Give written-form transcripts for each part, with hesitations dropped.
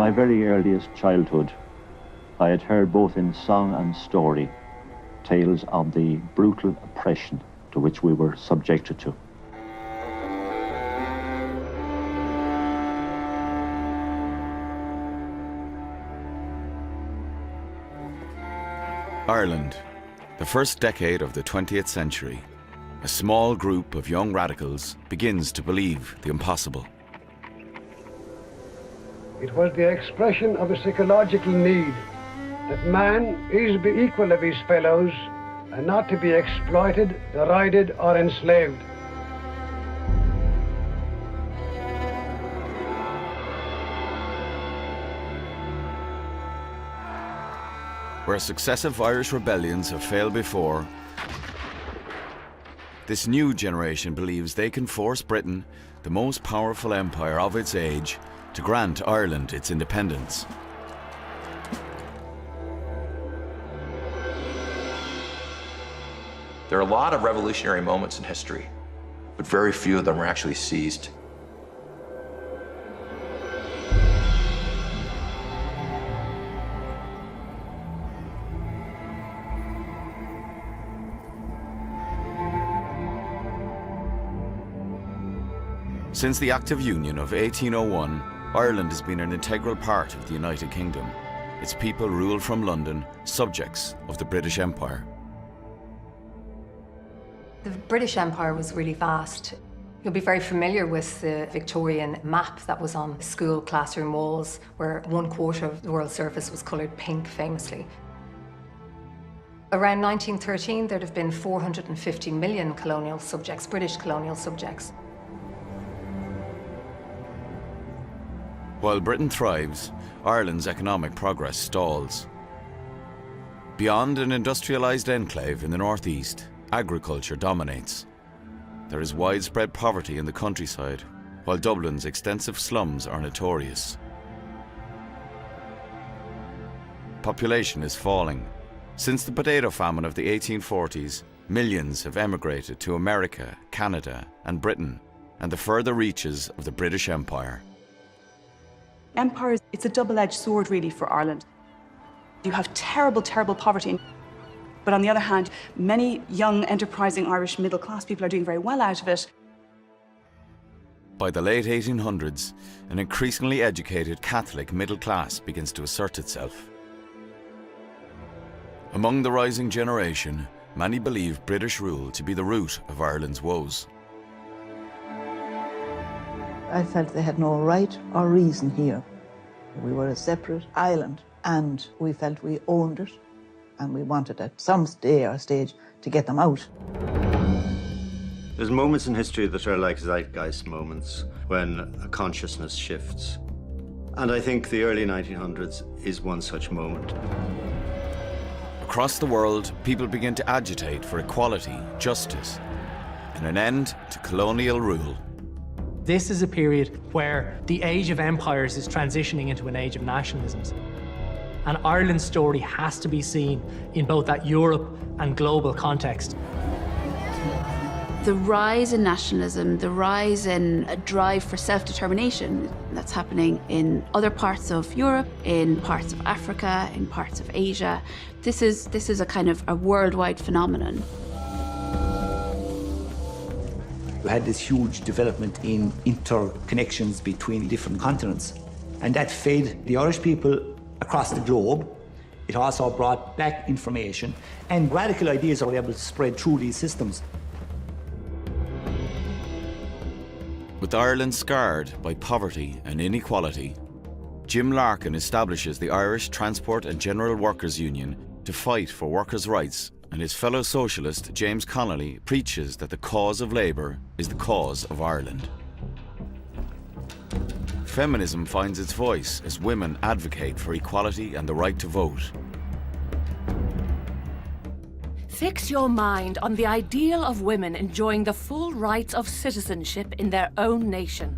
my very earliest childhood, I had heard both in song and story tales of the brutal oppression to which we were subjected to. Ireland, the first decade of the 20th century. A small group of young radicals begins to believe the impossible. It was the expression of a psychological need that man is to be equal of his fellows and not to be exploited, derided or enslaved. Where successive Irish rebellions have failed before, this new generation believes they can force Britain, the most powerful empire of its age, to grant Ireland its independence. There are a lot of revolutionary moments in history, but very few of them were actually seized. Since the Act of Union of 1801, Ireland has been an integral part of the United Kingdom. Its people rule from London, subjects of the British Empire. The British Empire was really vast. You'll be very familiar with the Victorian map that was on school classroom walls, where 1/4 of the world's surface was coloured pink, famously. Around 1913, there'd have been 450 million colonial subjects, British colonial subjects. While Britain thrives, Ireland's economic progress stalls. Beyond an industrialised enclave in the northeast, agriculture dominates. There is widespread poverty in the countryside, while Dublin's extensive slums are notorious. Population is falling. Since the potato famine of the 1840s, millions have emigrated to America, Canada, and Britain, and the further reaches of the British Empire. Empire, it's a double-edged sword, really, for Ireland. You have terrible, terrible poverty. But on the other hand, many young, enterprising Irish middle-class people are doing very well out of it. By the late 1800s, an increasingly educated Catholic middle class begins to assert itself. Among the rising generation, many believe British rule to be the root of Ireland's woes. I felt they had no right or reason here. We were a separate island, and we felt we owned it, and we wanted at some day or stage to get them out. There's moments in history that are like zeitgeist moments, when a consciousness shifts. And I think the early 1900s is one such moment. Across the world, people begin to agitate for equality, justice, and an end to colonial rule. This is a period where the age of empires is transitioning into an age of nationalisms. And Ireland's story has to be seen in both that Europe and global context. The rise in nationalism, the rise in a drive for self-determination, that's happening in other parts of Europe, in parts of Africa, in parts of Asia. This is a kind of a worldwide phenomenon. We had this huge development in interconnections between different continents, and that fed the Irish people across the globe. It also brought back information, and radical ideas are able to spread through these systems. With Ireland scarred by poverty and inequality, Jim Larkin establishes the Irish Transport and General Workers' Union to fight for workers' rights, and his fellow socialist James Connolly preaches that the cause of labour is the cause of Ireland. Feminism finds its voice as women advocate for equality and the right to vote. Fix your mind on the ideal of women enjoying the full rights of citizenship in their own nation.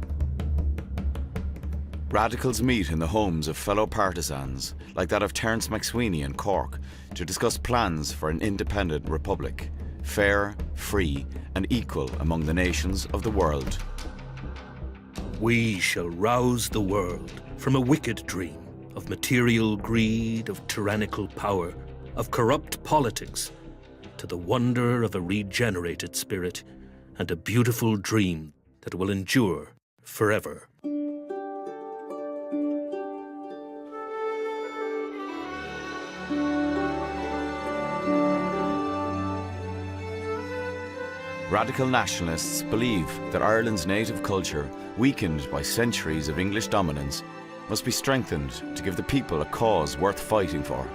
Radicals meet in the homes of fellow partisans, like that of Terence MacSweeney in Cork, to discuss plans for an independent republic, fair, free, and equal among the nations of the world. We shall rouse the world from a wicked dream of material greed, of tyrannical power, of corrupt politics, to the wonder of a regenerated spirit and a beautiful dream that will endure forever. Radical nationalists believe that Ireland's native culture, weakened by centuries of English dominance, must be strengthened to give the people a cause worth fighting for.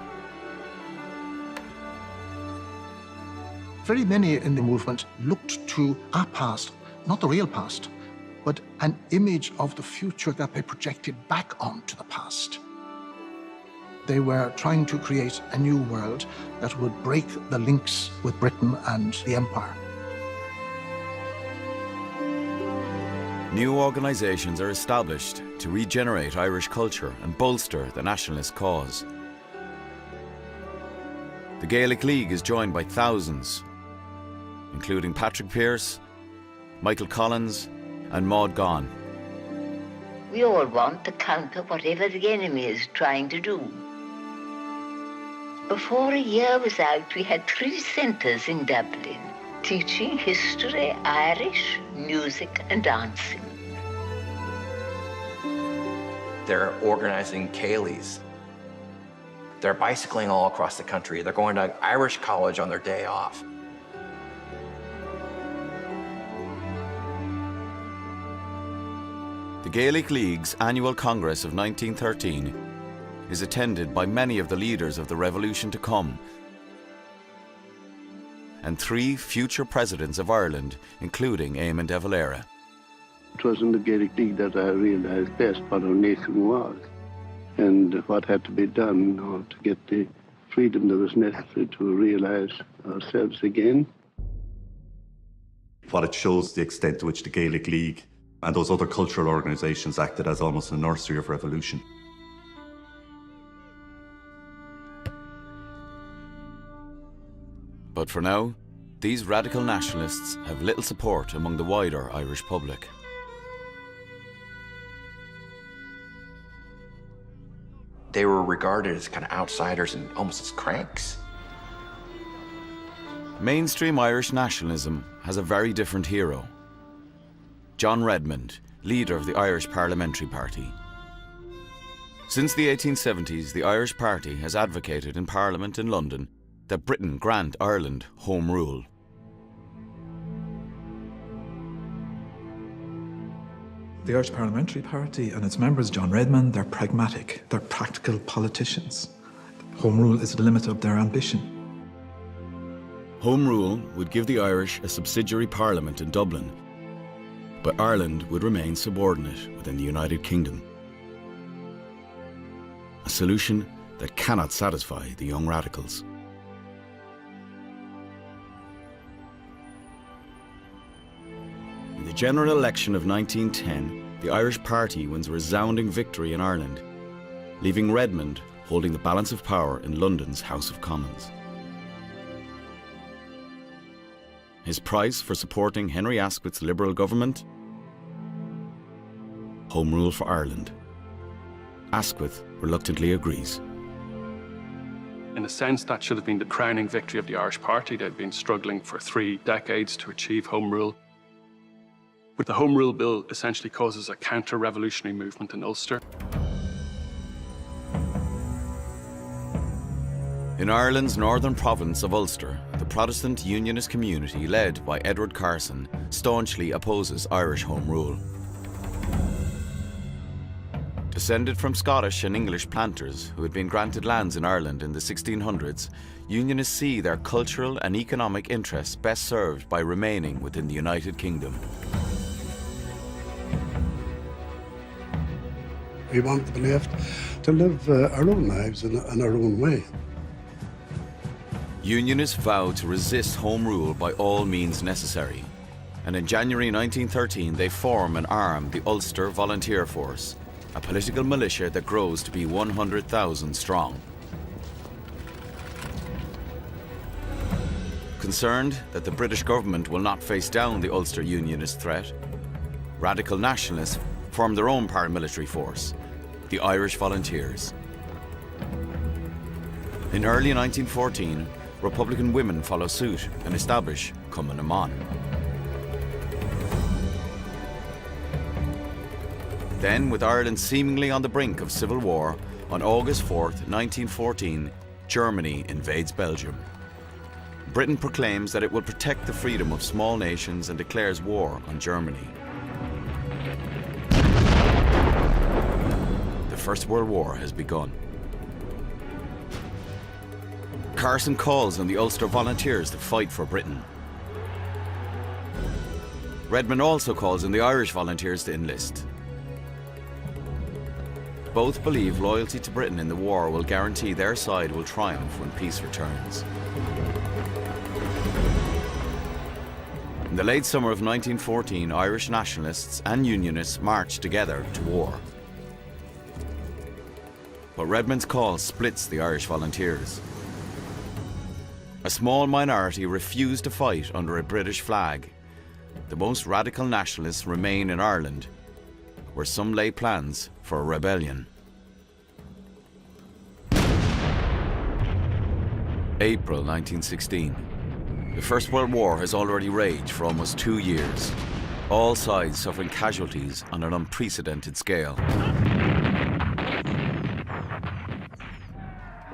Very many in the movement looked to our past, not the real past, but an image of the future that they projected back onto the past. They were trying to create a new world that would break the links with Britain and the Empire. New organisations are established to regenerate Irish culture and bolster the nationalist cause. The Gaelic League is joined by thousands, including Patrick Pearse, Michael Collins and Maud Gonne. We all want to counter whatever the enemy is trying to do. Before a year was out, we had 3 centres in Dublin, teaching history, Irish, music and dancing. They're organizing ceilidhs. They're bicycling all across the country. They're going to Irish college on their day off. The Gaelic League's annual Congress of 1913 is attended by many of the leaders of the revolution to come, and 3 future presidents of Ireland, including Eamon de Valera. It was in the Gaelic League that I realised best what our nation was and what had to be done to get the freedom that was necessary to realise ourselves again. What it shows the extent to which the Gaelic League and those other cultural organisations acted as almost a nursery of revolution. But for now, these radical nationalists have little support among the wider Irish public. They were regarded as kind of outsiders and almost as cranks. Mainstream Irish nationalism has a very different hero. John Redmond, leader of the Irish Parliamentary Party. Since the 1870s, the Irish Party has advocated in Parliament in London that Britain grant Ireland home rule. The Irish Parliamentary Party and its members, John Redmond, they're pragmatic, they're practical politicians. Home rule is the limit of their ambition. Home rule would give the Irish a subsidiary parliament in Dublin, but Ireland would remain subordinate within the United Kingdom. A solution that cannot satisfy the young radicals. In the general election of 1910, the Irish Party wins a resounding victory in Ireland, leaving Redmond holding the balance of power in London's House of Commons. His price for supporting Henry Asquith's Liberal government? Home rule for Ireland. Asquith reluctantly agrees. In a sense, that should have been the crowning victory of the Irish Party. They'd been struggling for 3 decades to achieve home rule. But the Home Rule Bill essentially causes a counter-revolutionary movement in Ulster. In Ireland's northern province of Ulster, the Protestant Unionist community led by Edward Carson staunchly opposes Irish home rule. Descended from Scottish and English planters who had been granted lands in Ireland in the 1600s, Unionists see their cultural and economic interests best served by remaining within the United Kingdom. We want to be left to live our own lives in our own way. Unionists vowed to resist home rule by all means necessary, and in January 1913 they form and arm the Ulster Volunteer Force, a political militia that grows to be 100,000 strong. Concerned that the British government will not face down the Ulster Unionist threat, radical nationalists formed their own paramilitary force, the Irish Volunteers. In early 1914, Republican women follow suit and establish Cumann na mBan. Then, with Ireland seemingly on the brink of civil war, on August 4th, 1914, Germany invades Belgium. Britain proclaims that it will protect the freedom of small nations and declares war on Germany. The First World War has begun. Carson calls on the Ulster Volunteers to fight for Britain. Redmond also calls on the Irish Volunteers to enlist. Both believe loyalty to Britain in the war will guarantee their side will triumph when peace returns. In the late summer of 1914, Irish nationalists and unionists marched together to war. But Redmond's call splits the Irish Volunteers. A small minority refuse to fight under a British flag. The most radical nationalists remain in Ireland, where some lay plans for a rebellion. April 1916. The First World War has already raged for almost 2 years, all sides suffering casualties on an unprecedented scale.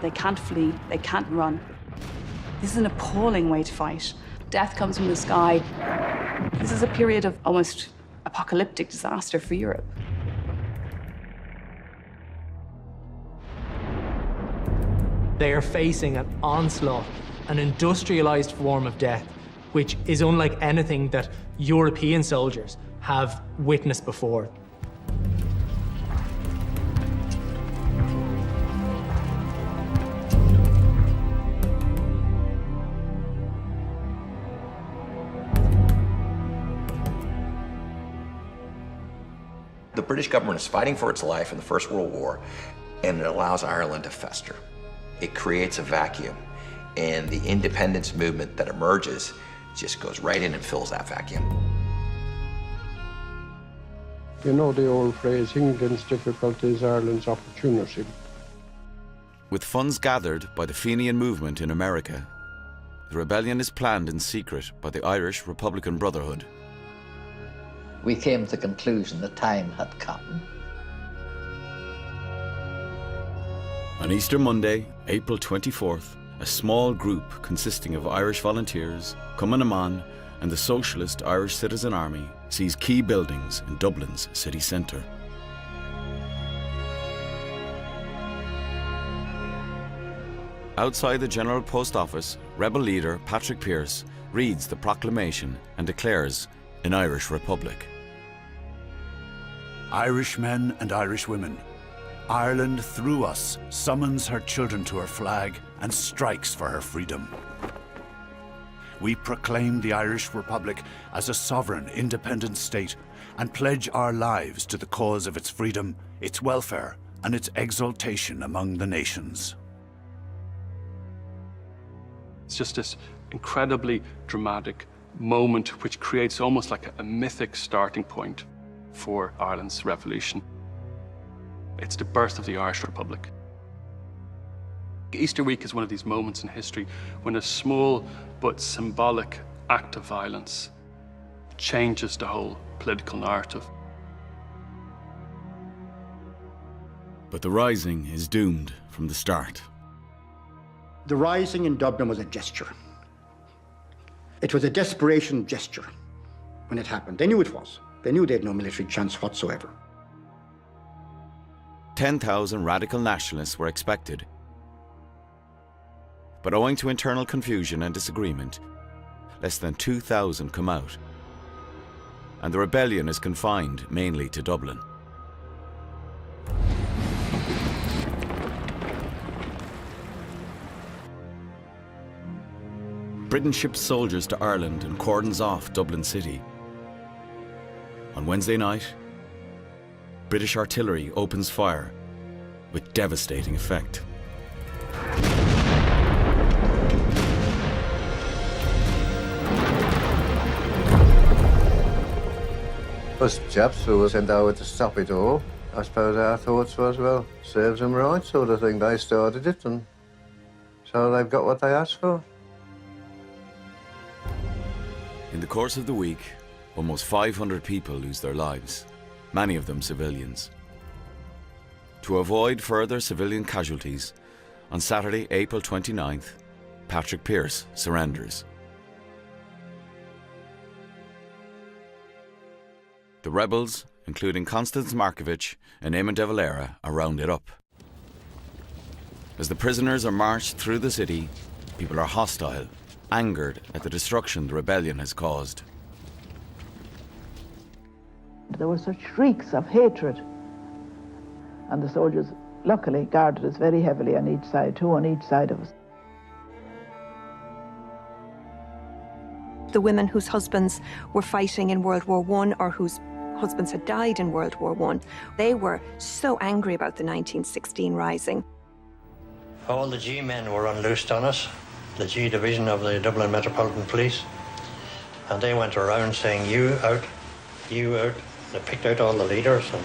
They can't flee, they can't run. This is an appalling way to fight. Death comes from the sky. This is a period of almost apocalyptic disaster for Europe. They are facing an onslaught, an industrialized form of death, which is unlike anything that European soldiers have witnessed before. The British government is fighting for its life in the First World War, and it allows Ireland to fester. It creates a vacuum, and the independence movement that emerges just goes right in and fills that vacuum. You know the old phrase, England's difficulty is Ireland's opportunity. With funds gathered by the Fenian movement in America, the rebellion is planned in secret by the Irish Republican Brotherhood. We came to the conclusion the time had come. On Easter Monday, April 24th, a small group consisting of Irish volunteers, Cumann na mBan, and the Socialist Irish Citizen Army seize key buildings in Dublin's city centre. Outside the General Post Office, rebel leader Patrick Pearse reads the proclamation and declares an Irish Republic. Irish men and Irish women, Ireland through us summons her children to her flag and strikes for her freedom. We proclaim the Irish Republic as a sovereign, independent state and pledge our lives to the cause of its freedom, its welfare, and its exaltation among the nations. It's just this incredibly dramatic moment which creates almost like a mythic starting point for Ireland's revolution. It's the birth of the Irish Republic. Easter week is one of these moments in history when a small but symbolic act of violence changes the whole political narrative. But the rising is doomed from the start. The rising in Dublin was a gesture. It was a desperation gesture when it happened. They knew it was. They knew they had no military chance whatsoever. 10,000 radical nationalists were expected. But owing to internal confusion and disagreement, less than 2,000 come out. And the rebellion is confined mainly to Dublin. Britain ships soldiers to Ireland and cordons off Dublin city. On Wednesday night, British artillery opens fire with devastating effect. Us chaps who were sent out to stop it all, I suppose our thoughts was, well, serves them right sort of thing. They started it and So they've got what they asked for. In the course of the week, almost 500 people lose their lives, many of them civilians. To avoid further civilian casualties, on Saturday, April 29th, Patrick Pearse surrenders. The rebels, including Constance Markievicz and Eamon de Valera, are rounded up. As the prisoners are marched through the city, people are hostile, angered at the destruction the rebellion has caused. There were such shrieks of hatred, and the soldiers luckily guarded us very heavily on each side, two on each side of us. The women whose husbands were fighting in World War I or whose husbands had died in World War I, they were so angry about the 1916 Rising. All the G men were unloosed on us, the G division of the Dublin Metropolitan Police, and they went around saying, you out, you out. They picked out all the leaders. And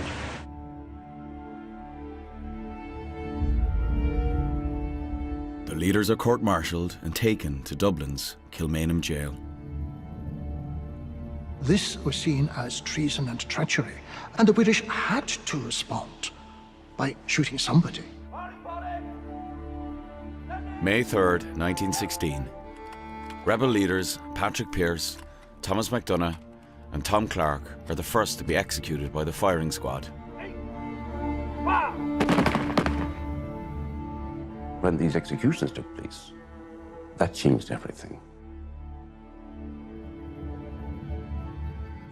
The leaders are court-martialed and taken to Dublin's Kilmainham jail. This was seen as treason and treachery, and the British had to respond by shooting somebody. May 3rd, 1916. Rebel leaders Patrick Pearse, Thomas MacDonagh and Tom Clark are the first to be executed by the firing squad. When these executions took place, that changed everything.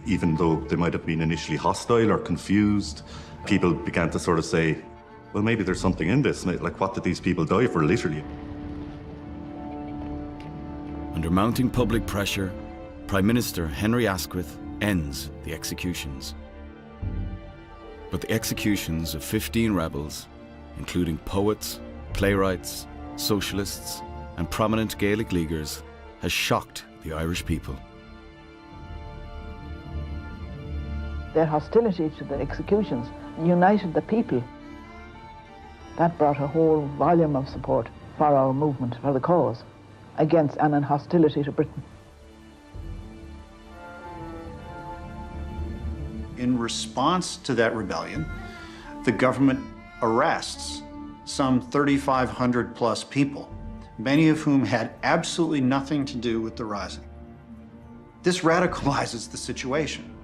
Even though they might have been initially hostile or confused, people began to sort of say, well, maybe there's something in this. Like, what did these people die for, literally? Under mounting public pressure, Prime Minister Henry Asquith ends the executions. But the executions of 15 rebels, including poets, playwrights, socialists, and prominent Gaelic leaguers, has shocked the Irish people. Their hostility to the executions united the people. That brought a whole volume of support for our movement, for the cause, against and in hostility to Britain. In response to that rebellion, the government arrests some 3,500 plus people, many of whom had absolutely nothing to do with the rising. This radicalizes the situation.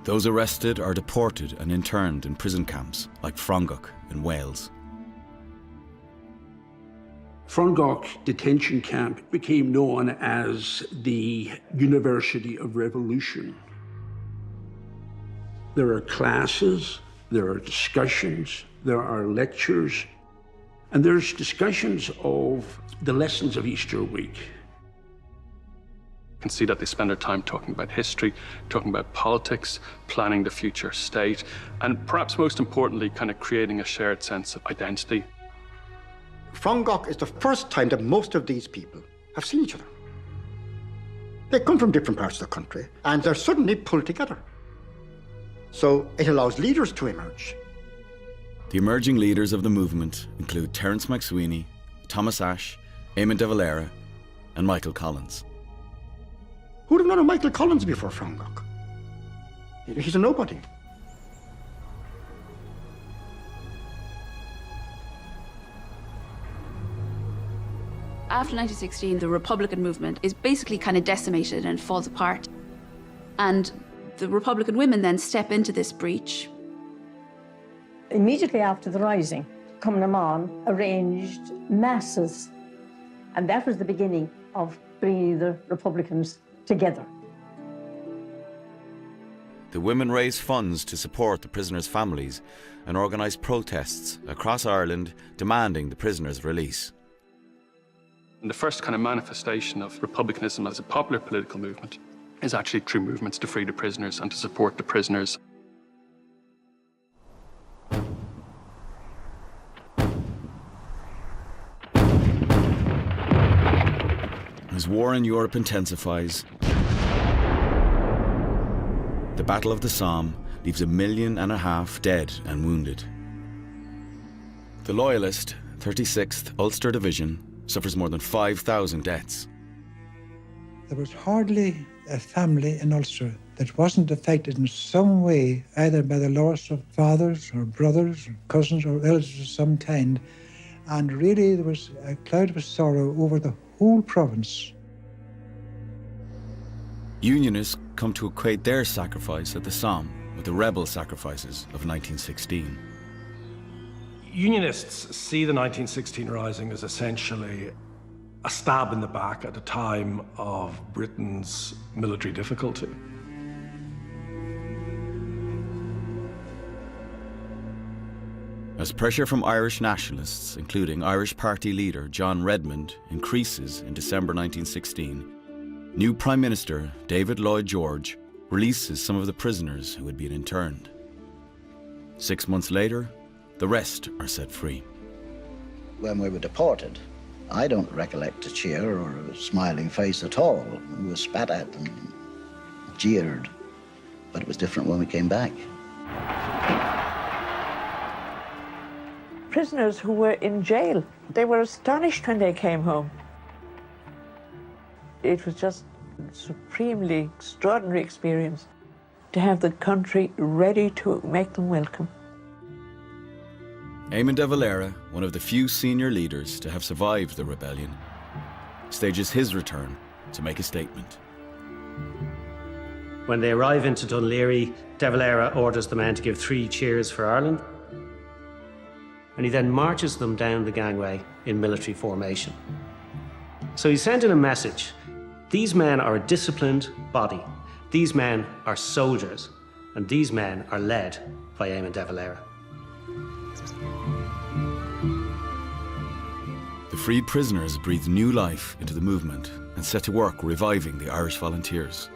Those arrested are deported and interned in prison camps like Frongach in Wales. Frongach detention camp became known as the University of Revolution. There are classes, there are discussions, there are lectures, and there's discussions of the lessons of Easter week. You can see that they spend their time talking about history, talking about politics, planning the future state, and perhaps most importantly, kind of creating a shared sense of identity. Frongach is the first time that most of these people have seen each other. They come from different parts of the country, and they're suddenly pulled together. So it allows leaders to emerge. The emerging leaders of the movement include Terence MacSweeney, Thomas Ashe, Eamon de Valera, and Michael Collins. Who would have known of Michael Collins before Frongach? He's a nobody. After 1916, the Republican movement is basically kind of decimated and falls apart. And the Republican women then step into this breach. Immediately after the Rising, Cumnaman arranged masses, and that was the beginning of bringing the Republicans together. The women raised funds to support the prisoners' families and organised protests across Ireland demanding the prisoners' release. And the first kind of manifestation of republicanism as a popular political movement is actually through movements to free the prisoners and to support the prisoners. As war in Europe intensifies, the Battle of the Somme leaves 1.5 million dead and wounded. The loyalist 36th Ulster Division suffers more than 5,000 deaths. There was hardly a family in Ulster that wasn't affected in some way, either by the loss of fathers or brothers or cousins or relatives of some kind. And really there was a cloud of sorrow over the whole province. Unionists come to equate their sacrifice at the Somme with the rebel sacrifices of 1916. Unionists see the 1916 Rising as essentially a stab in the back at a time of Britain's military difficulty. As pressure from Irish nationalists, including Irish Party leader John Redmond, increases in December 1916, new Prime Minister David Lloyd George releases some of the prisoners who had been interned. 6 months later, the rest are set free. When we were deported, I don't recollect a cheer or a smiling face at all. We were spat at and jeered, but it was different when we came back. Prisoners who were in jail, they were astonished when they came home. It was just a supremely extraordinary experience to have the country ready to make them welcome. Eamon de Valera, one of the few senior leaders to have survived the rebellion, stages his return to make a statement. When they arrive into Dunleary, de Valera orders the men to give 3 cheers for Ireland, and he then marches them down the gangway in military formation. So he's sending a message. These men are a disciplined body. These men are soldiers, and these men are led by Eamon de Valera. The freed prisoners breathe new life into the movement and set to work reviving the Irish volunteers.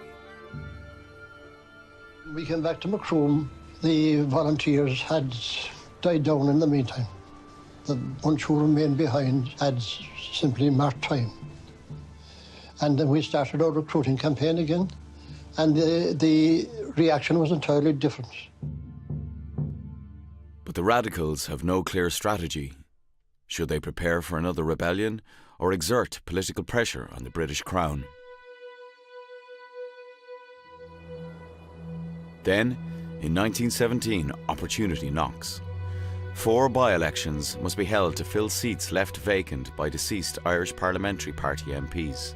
We came back to Macroom. The volunteers had died down in the meantime. The bunch who remained behind had simply marked time. And then we started our recruiting campaign again, and the reaction was entirely different. But the radicals have no clear strategy. Should they prepare for another rebellion or exert political pressure on the British Crown? Then, in 1917, opportunity knocks. 4 by-elections must be held to fill seats left vacant by deceased Irish Parliamentary Party MPs.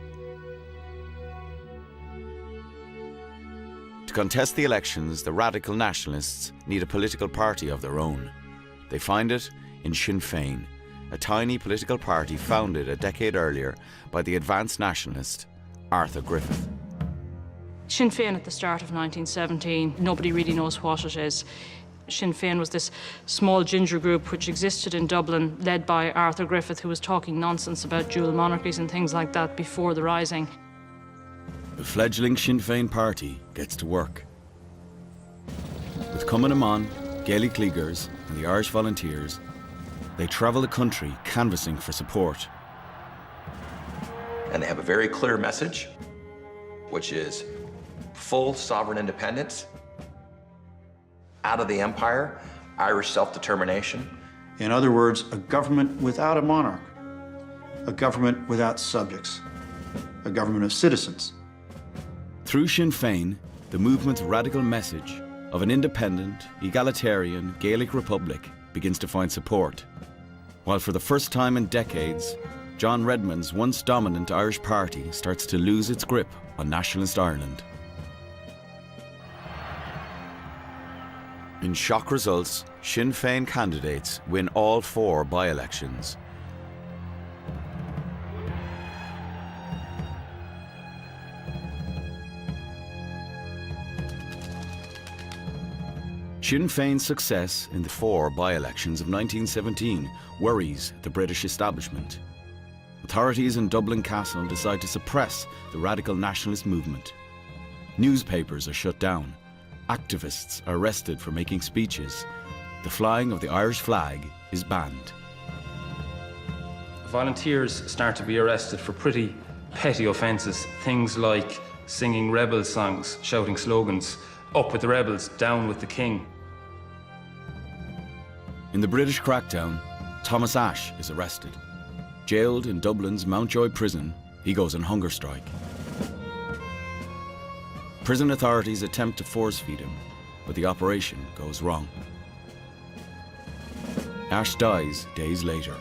To contest the elections, the radical nationalists need a political party of their own. They find it in Sinn Féin, a tiny political party founded a decade earlier by the advanced nationalist Arthur Griffith. Sinn Féin at the start of 1917, nobody really knows what it is. Sinn Féin was this small ginger group which existed in Dublin, led by Arthur Griffith, who was talking nonsense about dual monarchies and things like that before the Rising. The fledgling Sinn Féin party gets to work. With Cumann Amon, Gaelic Leaguers and the Irish Volunteers, they travel the country canvassing for support. And they have a very clear message, which is full sovereign independence, out of the empire, Irish self-determination. In other words, a government without a monarch, a government without subjects, a government of citizens. Through Sinn Féin, the movement's radical message of an independent, egalitarian Gaelic republic begins to find support, while for the first time in decades, John Redmond's once dominant Irish party starts to lose its grip on nationalist Ireland. In shock results, Sinn Féin candidates win all 4 by-elections. Sinn Féin's success in the 4 by-elections of 1917 worries the British establishment. Authorities in Dublin Castle decide to suppress the radical nationalist movement. Newspapers are shut down. Activists are arrested for making speeches. The flying of the Irish flag is banned. Volunteers start to be arrested for pretty petty offences. Things like singing rebel songs, shouting slogans, "Up with the rebels, down with the king." In the British crackdown, Thomas Ashe is arrested. Jailed in Dublin's Mountjoy prison, he goes on hunger strike. Prison authorities attempt to force-feed him, but the operation goes wrong. Ashe dies days later.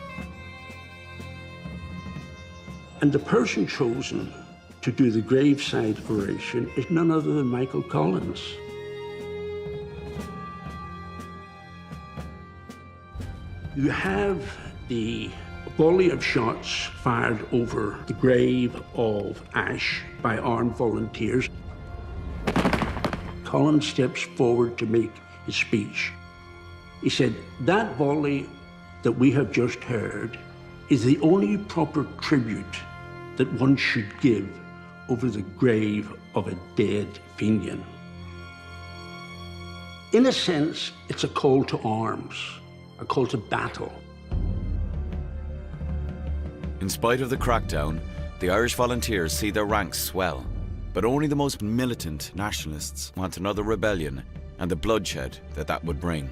And the person chosen to do the graveside oration is none other than Michael Collins. You have the volley of shots fired over the grave of Ashe by armed volunteers. Collins steps forward to make his speech. He said, "That volley that we have just heard is the only proper tribute that one should give over the grave of a dead Fenian." In a sense, it's a call to arms, a call to battle. In spite of the crackdown, the Irish volunteers see their ranks swell, but only the most militant nationalists want another rebellion and the bloodshed that would bring.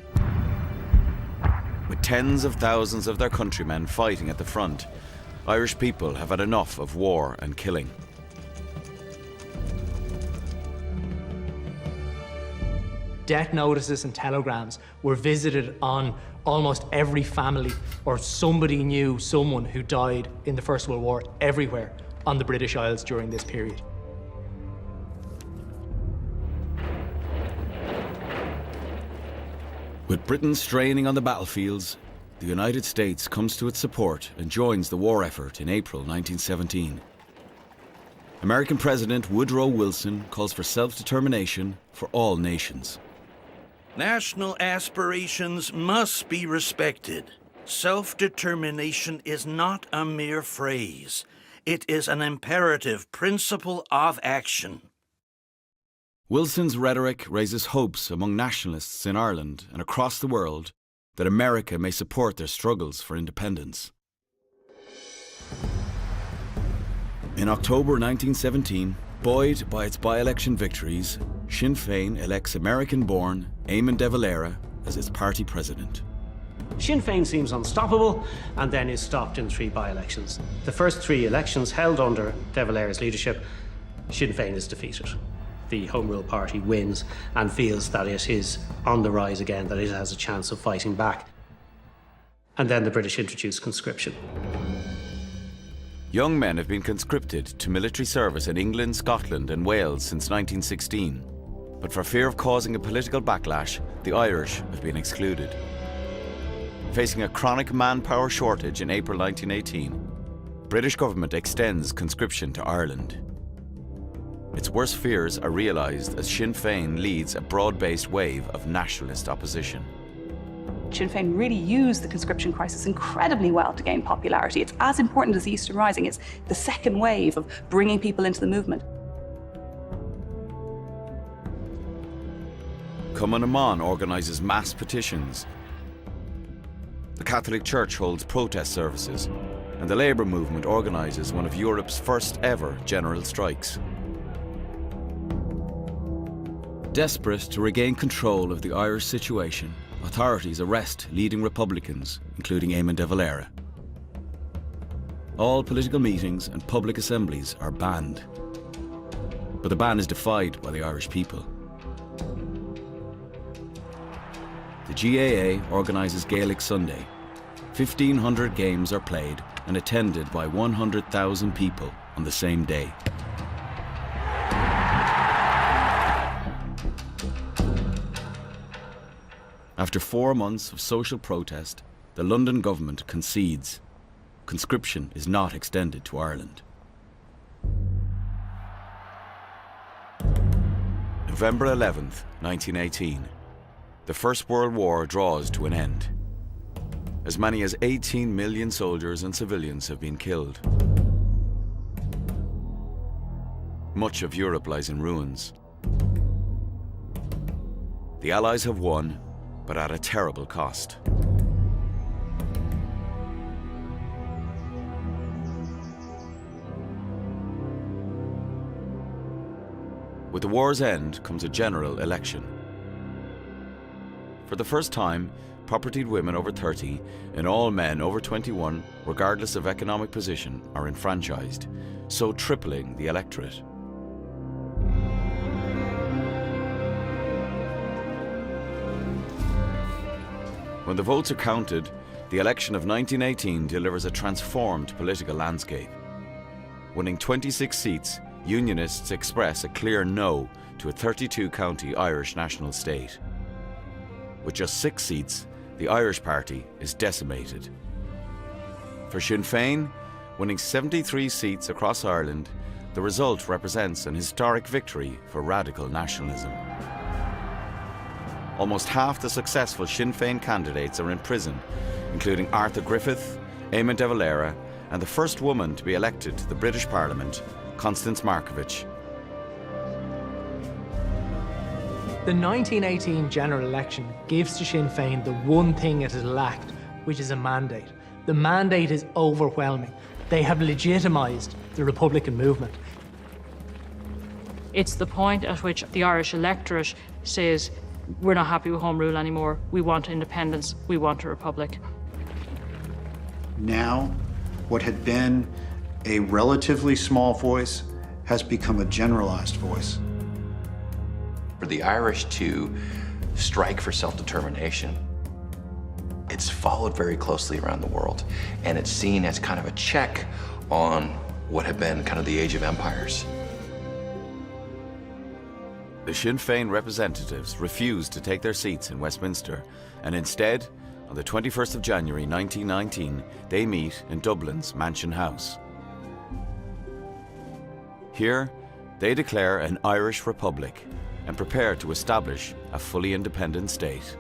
With tens of thousands of their countrymen fighting at the front, Irish people have had enough of war and killing. Death notices and telegrams were visited on almost every family, or somebody knew someone who died in the First World War everywhere on the British Isles during this period. With Britain straining on the battlefields, the United States comes to its support and joins the war effort in April 1917. American President Woodrow Wilson calls for self-determination for all nations. National aspirations must be respected. Self-determination is not a mere phrase. It is an imperative principle of action. Wilson's rhetoric raises hopes among nationalists in Ireland and across the world that America may support their struggles for independence. In October 1917, buoyed by its by-election victories, Sinn Féin elects American-born Eamon de Valera as its party president. Sinn Féin seems unstoppable and then is stopped in 3 by-elections. The first 3 elections held under de Valera's leadership, Sinn Féin is defeated. The Home Rule Party wins and feels that it is on the rise again, that it has a chance of fighting back. And then the British introduce conscription. Young men have been conscripted to military service in England, Scotland and Wales since 1916. But for fear of causing a political backlash, the Irish have been excluded. Facing a chronic manpower shortage in April 1918, British government extends conscription to Ireland. Its worst fears are realised as Sinn Féin leads a broad-based wave of nationalist opposition. Sinn Féin really used the conscription crisis incredibly well to gain popularity. It's as important as the Eastern Rising. It's the second wave of bringing people into the movement. Cumann na mBan organises mass petitions. The Catholic Church holds protest services, and the Labour movement organises one of Europe's first ever general strikes. Desperate to regain control of the Irish situation, authorities arrest leading Republicans, including Eamon de Valera. All political meetings and public assemblies are banned. But the ban is defied by the Irish people. The GAA organises Gaelic Sunday. 1,500 games are played and attended by 100,000 people on the same day. After 4 months of social protest, the London government concedes. Conscription is not extended to Ireland. November 11th, 1918. The First World War draws to an end. As many as 18 million soldiers and civilians have been killed. Much of Europe lies in ruins. The Allies have won, but at a terrible cost. With the war's end comes a general election. For the first time, propertied women over 30 and all men over 21, regardless of economic position, are enfranchised, so tripling the electorate. When the votes are counted, the election of 1918 delivers a transformed political landscape. Winning 26 seats, Unionists express a clear no to a 32-county Irish national state. With just 6 seats, the Irish Party is decimated. For Sinn Féin, winning 73 seats across Ireland, the result represents an historic victory for radical nationalism. Almost half the successful Sinn Féin candidates are in prison, including Arthur Griffith, Eamon de Valera, and the first woman to be elected to the British Parliament, Constance Markievicz. The 1918 general election gives to Sinn Féin the one thing it has lacked, which is a mandate. The mandate is overwhelming. They have legitimised the Republican movement. It's the point at which the Irish electorate says, we're not happy with Home Rule anymore, we want independence, we want a republic. Now, what had been a relatively small voice has become a generalized voice. For the Irish to strike for self-determination, it's followed very closely around the world, and it's seen as kind of a check on what had been kind of the age of empires. The Sinn Féin representatives refused to take their seats in Westminster, and instead, on the 21st of January 1919, they meet in Dublin's Mansion House. Here, they declare an Irish Republic and prepare to establish a fully independent state.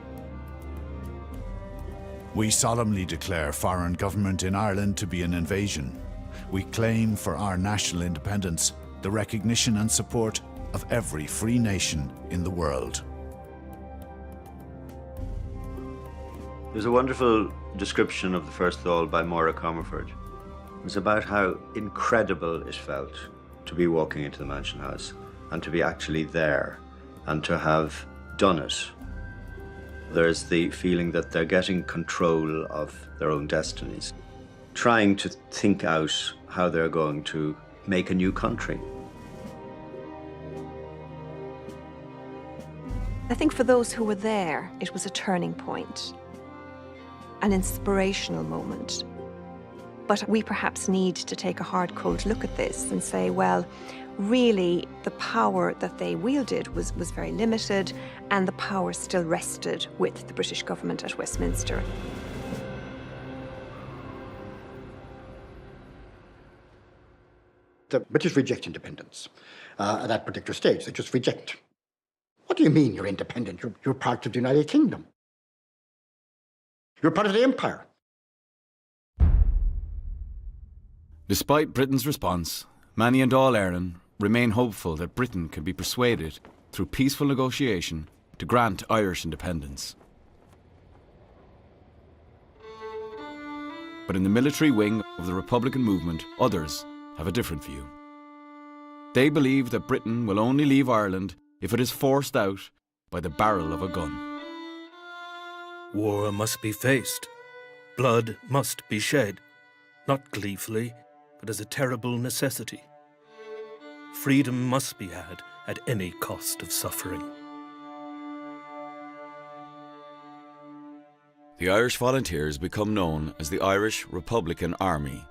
We solemnly declare foreign government in Ireland to be an invasion. We claim for our national independence the recognition and support of every free nation in the world. There's a wonderful description of the First Dáil by Maura Comerford. It's about how incredible it felt to be walking into the Mansion House and to be actually there and to have done it. There's the feeling that they're getting control of their own destinies, trying to think out how they're going to make a new country. I think for those who were there, it was a turning point, an inspirational moment. But we perhaps need to take a hard, cold look at this and say, well, really, the power that they wielded was very limited, and the power still rested with the British government at Westminster. The British reject independence at that particular stage. They just reject. What do you mean you're independent? You're part of the United Kingdom. You're part of the empire. Despite Britain's response, many in Dáil Éireann remain hopeful that Britain can be persuaded, through peaceful negotiation, to grant Irish independence. But in the military wing of the Republican movement, others have a different view. They believe that Britain will only leave Ireland if it is forced out by the barrel of a gun. War must be faced. Blood must be shed, not gleefully, but as a terrible necessity. Freedom must be had at any cost of suffering. The Irish Volunteers become known as the Irish Republican Army,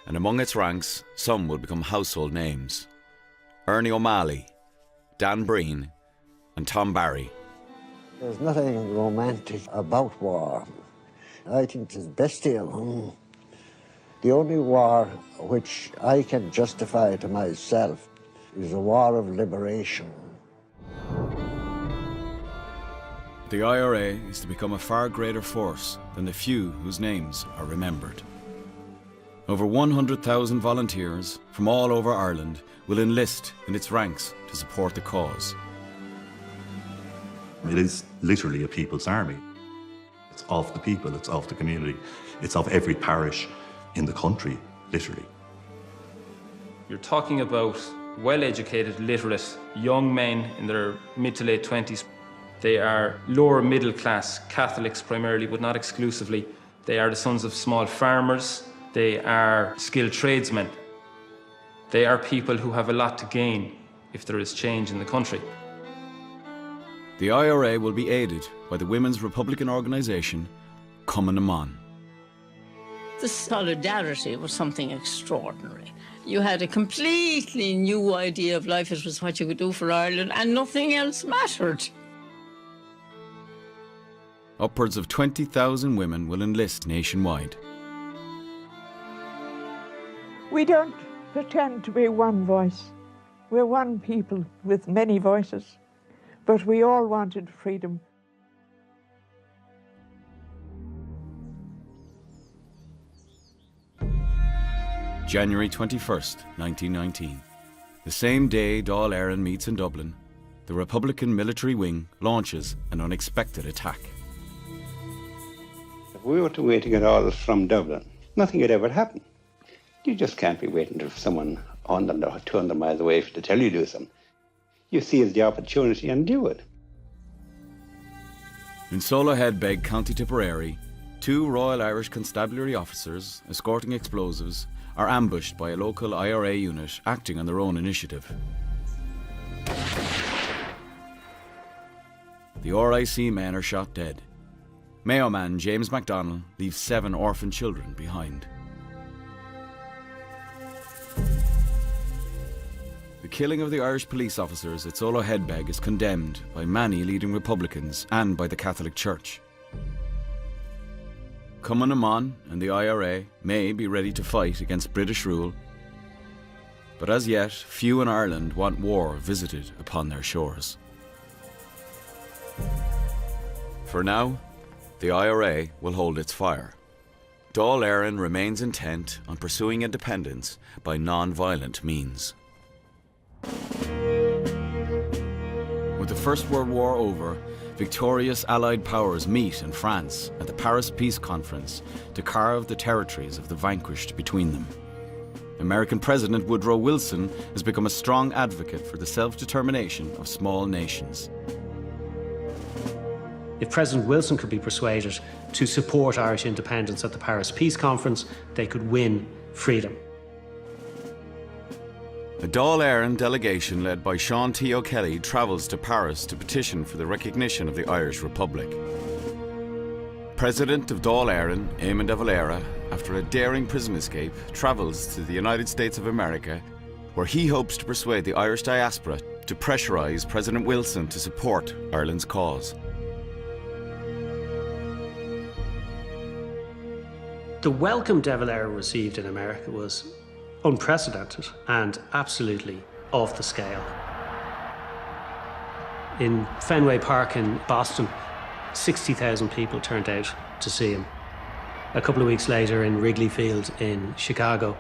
and among its ranks, some will become household names. Ernie O'Malley, Dan Breen, and Tom Barry. There's nothing romantic about war. I think it's bestial. The only war which I can justify to myself is a war of liberation. The IRA is to become a far greater force than the few whose names are remembered. Over 100,000 volunteers from all over Ireland will enlist in its ranks to support the cause. It is literally a people's army. It's of the people, it's of the community, it's of every parish in the country, literally. You're talking about well-educated, literate young men in their mid to late 20s. They are lower middle class Catholics primarily, but not exclusively. They are the sons of small farmers. They are skilled tradesmen. They are people who have a lot to gain if there is change in the country. The IRA will be aided by the women's Republican organisation, Ochotnikami. The solidarity was something extraordinary. You had a completely new idea of life. It was what you could do for Ireland, and nothing else mattered. Upwards of 20,000 women will enlist nationwide. We don't pretend to be one voice. We're one people with many voices, but we all wanted freedom. January 21st, 1919. The same day Dáil Éireann meets in Dublin, the Republican military wing launches an unexpected attack. If we were to wait to get orders from Dublin, nothing would ever happen. You just can't be waiting for someone 100 or 200 miles away to tell you to do something. You seize the opportunity and do it. In Solo Headbeg, County Tipperary, 2 Royal Irish Constabulary officers escorting explosives are ambushed by a local IRA unit acting on their own initiative. The RIC men are shot dead. Mayo man James MacDonald leaves 7 orphan children behind. The killing of the Irish police officers at Solo Headbeg is condemned by many leading Republicans and by the Catholic Church. Ochotnikami and the IRA may be ready to fight against British rule, but as yet, few in Ireland want war visited upon their shores. For now, the IRA will hold its fire. Dáil Éireann remains intent on pursuing independence by non-violent means. With the First World War over, victorious Allied powers meet in France at the Paris Peace Conference to carve the territories of the vanquished between them. American President Woodrow Wilson has become a strong advocate for the self-determination of small nations. If President Wilson could be persuaded to support Irish independence at the Paris Peace Conference, they could win freedom. A Dáil Éireann delegation led by Sean T. O'Kelly travels to Paris to petition for the recognition of the Irish Republic. President of Dáil Éireann, Eamon de Valera, after a daring prison escape, travels to the United States of America, where he hopes to persuade the Irish diaspora to pressurise President Wilson to support Ireland's cause. The welcome de Valera received in America was unprecedented and absolutely off the scale. In Fenway Park in Boston, 60,000 people turned out to see him. A couple of weeks later in Wrigley Field in Chicago,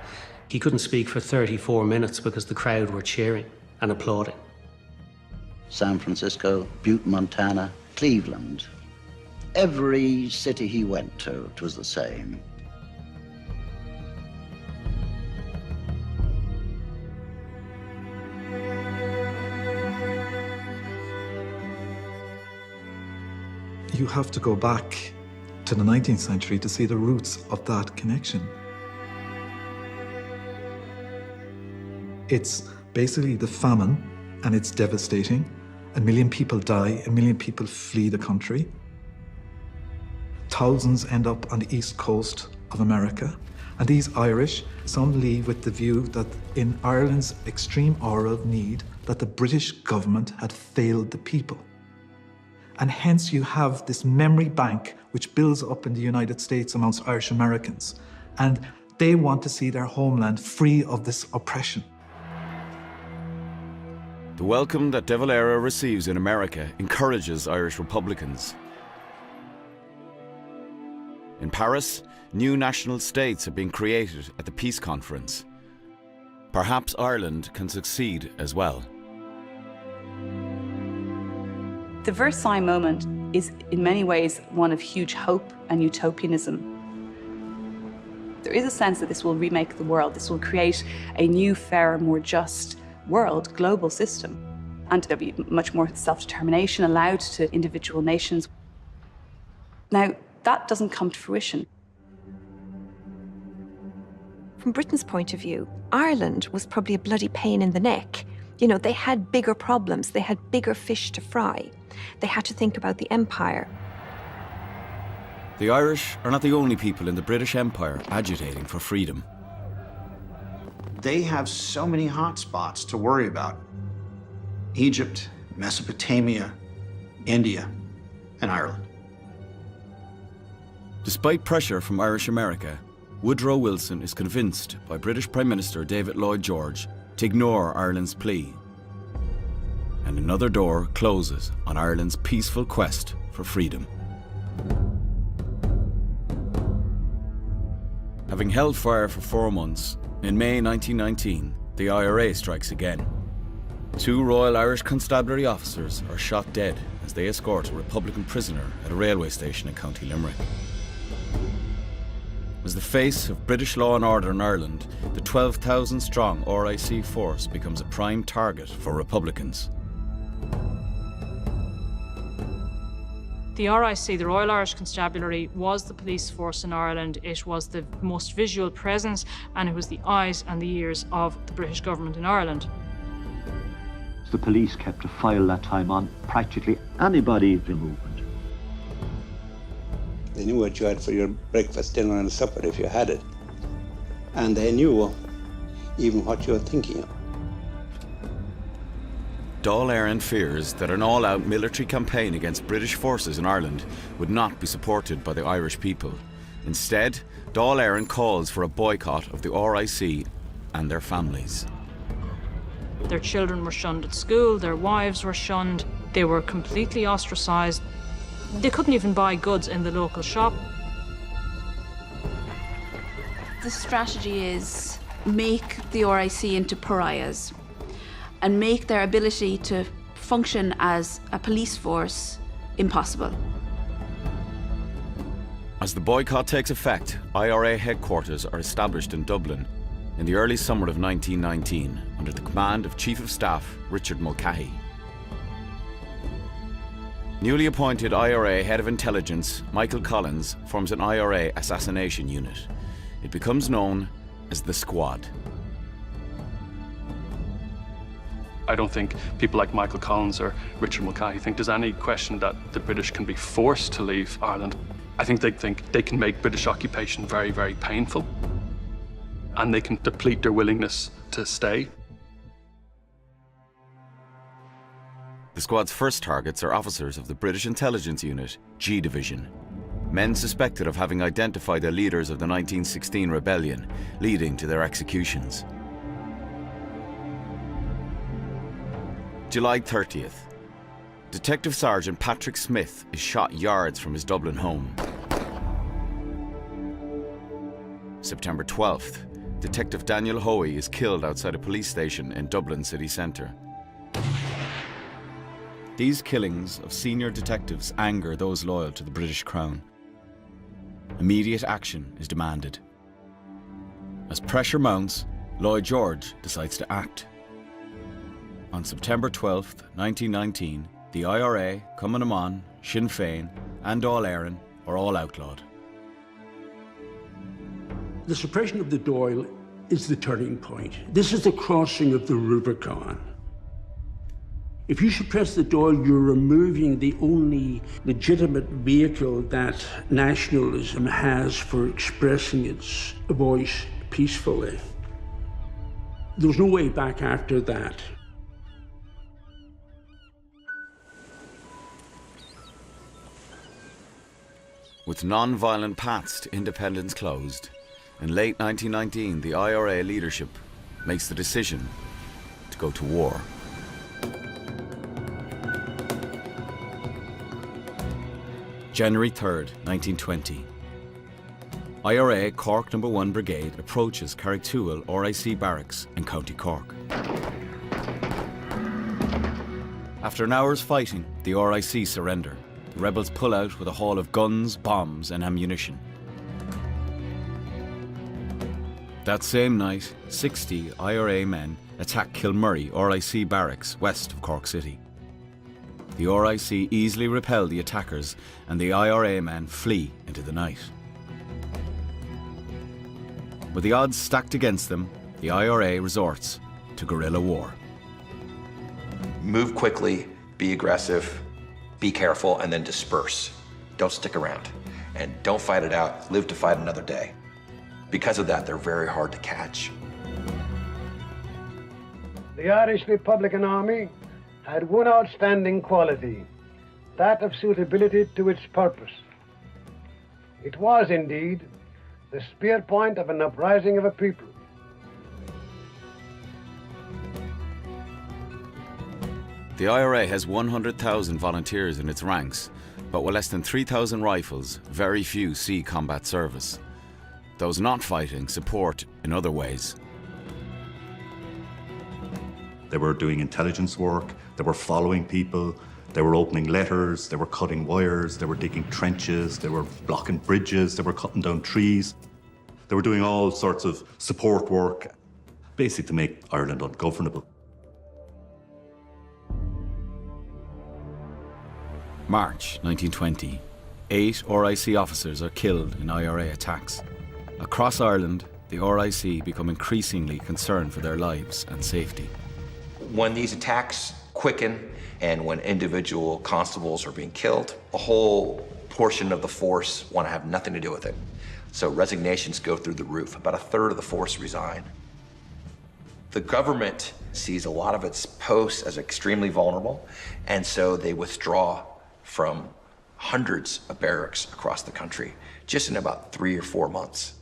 he couldn't speak for 34 minutes because the crowd were cheering and applauding. San Francisco, Butte, Montana, Cleveland. Every city he went to, it was the same. You have to go back to the 19th century to see the roots of that connection. It's basically the famine, and it's devastating. 1 million people die, 1 million people flee the country. Thousands end up on the east coast of America. And these Irish, some leave with the view that in Ireland's extreme hour of need, that the British government had failed the people. And hence you have this memory bank which builds up in the United States amongst Irish Americans. And they want to see their homeland free of this oppression. The welcome that de Valera receives in America encourages Irish Republicans. In Paris, new national states have been created at the peace conference. Perhaps Ireland can succeed as well. The Versailles moment is in many ways one of huge hope and utopianism. There is a sense that this will remake the world. This will create a new, fairer, more just world, global system. and there'll be much more self-determination allowed to individual nations. Now, that doesn't come to fruition. From Britain's point of view, Ireland was probably a bloody pain in the neck. You know, they had bigger problems, they had bigger fish to fry. They had to think about the empire. The Irish are not the only people in the British Empire agitating for freedom. They have so many hot spots to worry about. Egypt, Mesopotamia, India, and Ireland. Despite pressure from Irish America, Woodrow Wilson is convinced by British Prime Minister David Lloyd George to ignore Ireland's plea. And another door closes on Ireland's peaceful quest for freedom. Having held fire for 4 months, in May 1919, the IRA strikes again. 2 Royal Irish Constabulary officers are shot dead as they escort a Republican prisoner at a railway station in County Limerick. As the face of British law and order in Ireland, the 12,000-strong RIC force becomes a prime target for Republicans. The RIC, the Royal Irish Constabulary, was the police force in Ireland. It was the most visual presence, and it was the eyes and the ears of the British government in Ireland. The police kept a file that time on practically anybody in movement. They knew what you had for your breakfast, dinner and supper if you had it. And they knew even what you were thinking of. Dáil Éireann fears that an all-out military campaign against British forces in Ireland would not be supported by the Irish people. Instead, Dáil Éireann calls for a boycott of the RIC and their families. Their children were shunned at school, their wives were shunned, they were completely ostracised. They couldn't even buy goods in the local shop. The strategy is make the RIC into pariahs and make their ability to function as a police force impossible. As the boycott takes effect, IRA headquarters are established in Dublin in the early summer of 1919 under the command of Chief of Staff Richard Mulcahy. Newly appointed IRA Head of Intelligence Michael Collins forms an IRA assassination unit. It becomes known as the Squad. I don't think people like Michael Collins or Richard Mulcahy think there's any question that the British can be forced to leave Ireland. I think they can make British occupation very, very painful, and they can deplete their willingness to stay. The Squad's first targets are officers of the British Intelligence Unit, G Division, men suspected of having identified the leaders of the 1916 rebellion, leading to their executions. July 30th. Detective Sergeant Patrick Smith is shot yards from his Dublin home. September 12th. Detective Daniel Hoey is killed outside a police station in Dublin city centre. These killings of senior detectives anger those loyal to the British Crown. Immediate action is demanded. As pressure mounts, Lloyd George decides to act. On September 12, 1919, the IRA, Cumann na mBan, Sinn Féin and Dáil Éireann are all outlawed. The suppression of the Dáil is the turning point. This is the crossing of the Rubicon. If you suppress the Dáil, you're removing the only legitimate vehicle that nationalism has for expressing its voice peacefully. There's no way back after that. With non-violent paths to independence closed, in late 1919 the IRA leadership makes the decision to go to war. January 3rd, 1920. IRA Cork No. 1 Brigade approaches Carrigtwohill RIC Barracks in County Cork. After an hour's fighting, the RIC surrender. The rebels pull out with a haul of guns, bombs and ammunition. That same night, 60 IRA men attacked Kilmurry RIC barracks west of Cork City. The RIC easily repel the attackers and the IRA men flee into the night. With the odds stacked against them, the IRA resorts to guerrilla war. Move quickly, be aggressive, be careful, and then disperse. Don't stick around. And don't fight it out, live to fight another day. Because of that, they're very hard to catch. The Irish Republican Army had one outstanding quality, that of suitability to its purpose. It was indeed the spear point of an uprising of a people. The IRA has 100,000 volunteers in its ranks, but with less than 3,000 rifles, very few see combat service. Those not fighting support in other ways. They were doing intelligence work, they were following people, they were opening letters, they were cutting wires, they were digging trenches, they were blocking bridges, they were cutting down trees. They were doing all sorts of support work, basically to make Ireland ungovernable. March 1920. 8 RIC officers are killed in IRA attacks. Across Ireland, the RIC become increasingly concerned for their lives and safety. When these attacks quicken and when individual constables are being killed, a whole portion of the force want to have nothing to do with it. So resignations go through the roof. About a third of the force resign. The government sees a lot of its posts as extremely vulnerable, and so they withdraw from hundreds of barracks across the country, just in about 3 or 4 months.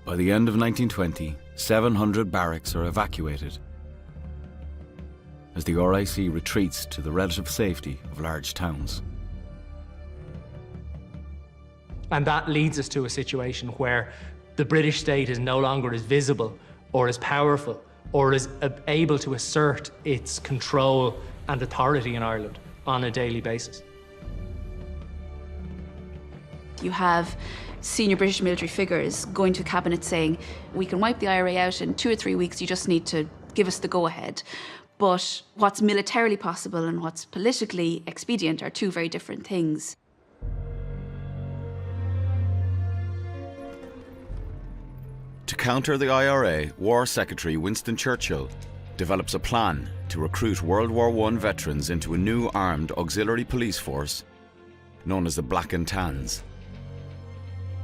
By the end of 1920, 700 barracks are evacuated as the RIC retreats to the relative safety of large towns. And that leads us to a situation where the British state is no longer as visible or as powerful or as able to assert its control and authority in Ireland on a daily basis. You have senior British military figures going to cabinet saying, we can wipe the IRA out in 2 or 3 weeks, you just need to give us the go-ahead. But what's militarily possible and what's politically expedient are two very different things. To counter the IRA, War Secretary Winston Churchill develops a plan to recruit World War I veterans into a new armed auxiliary police force known as the Black and Tans.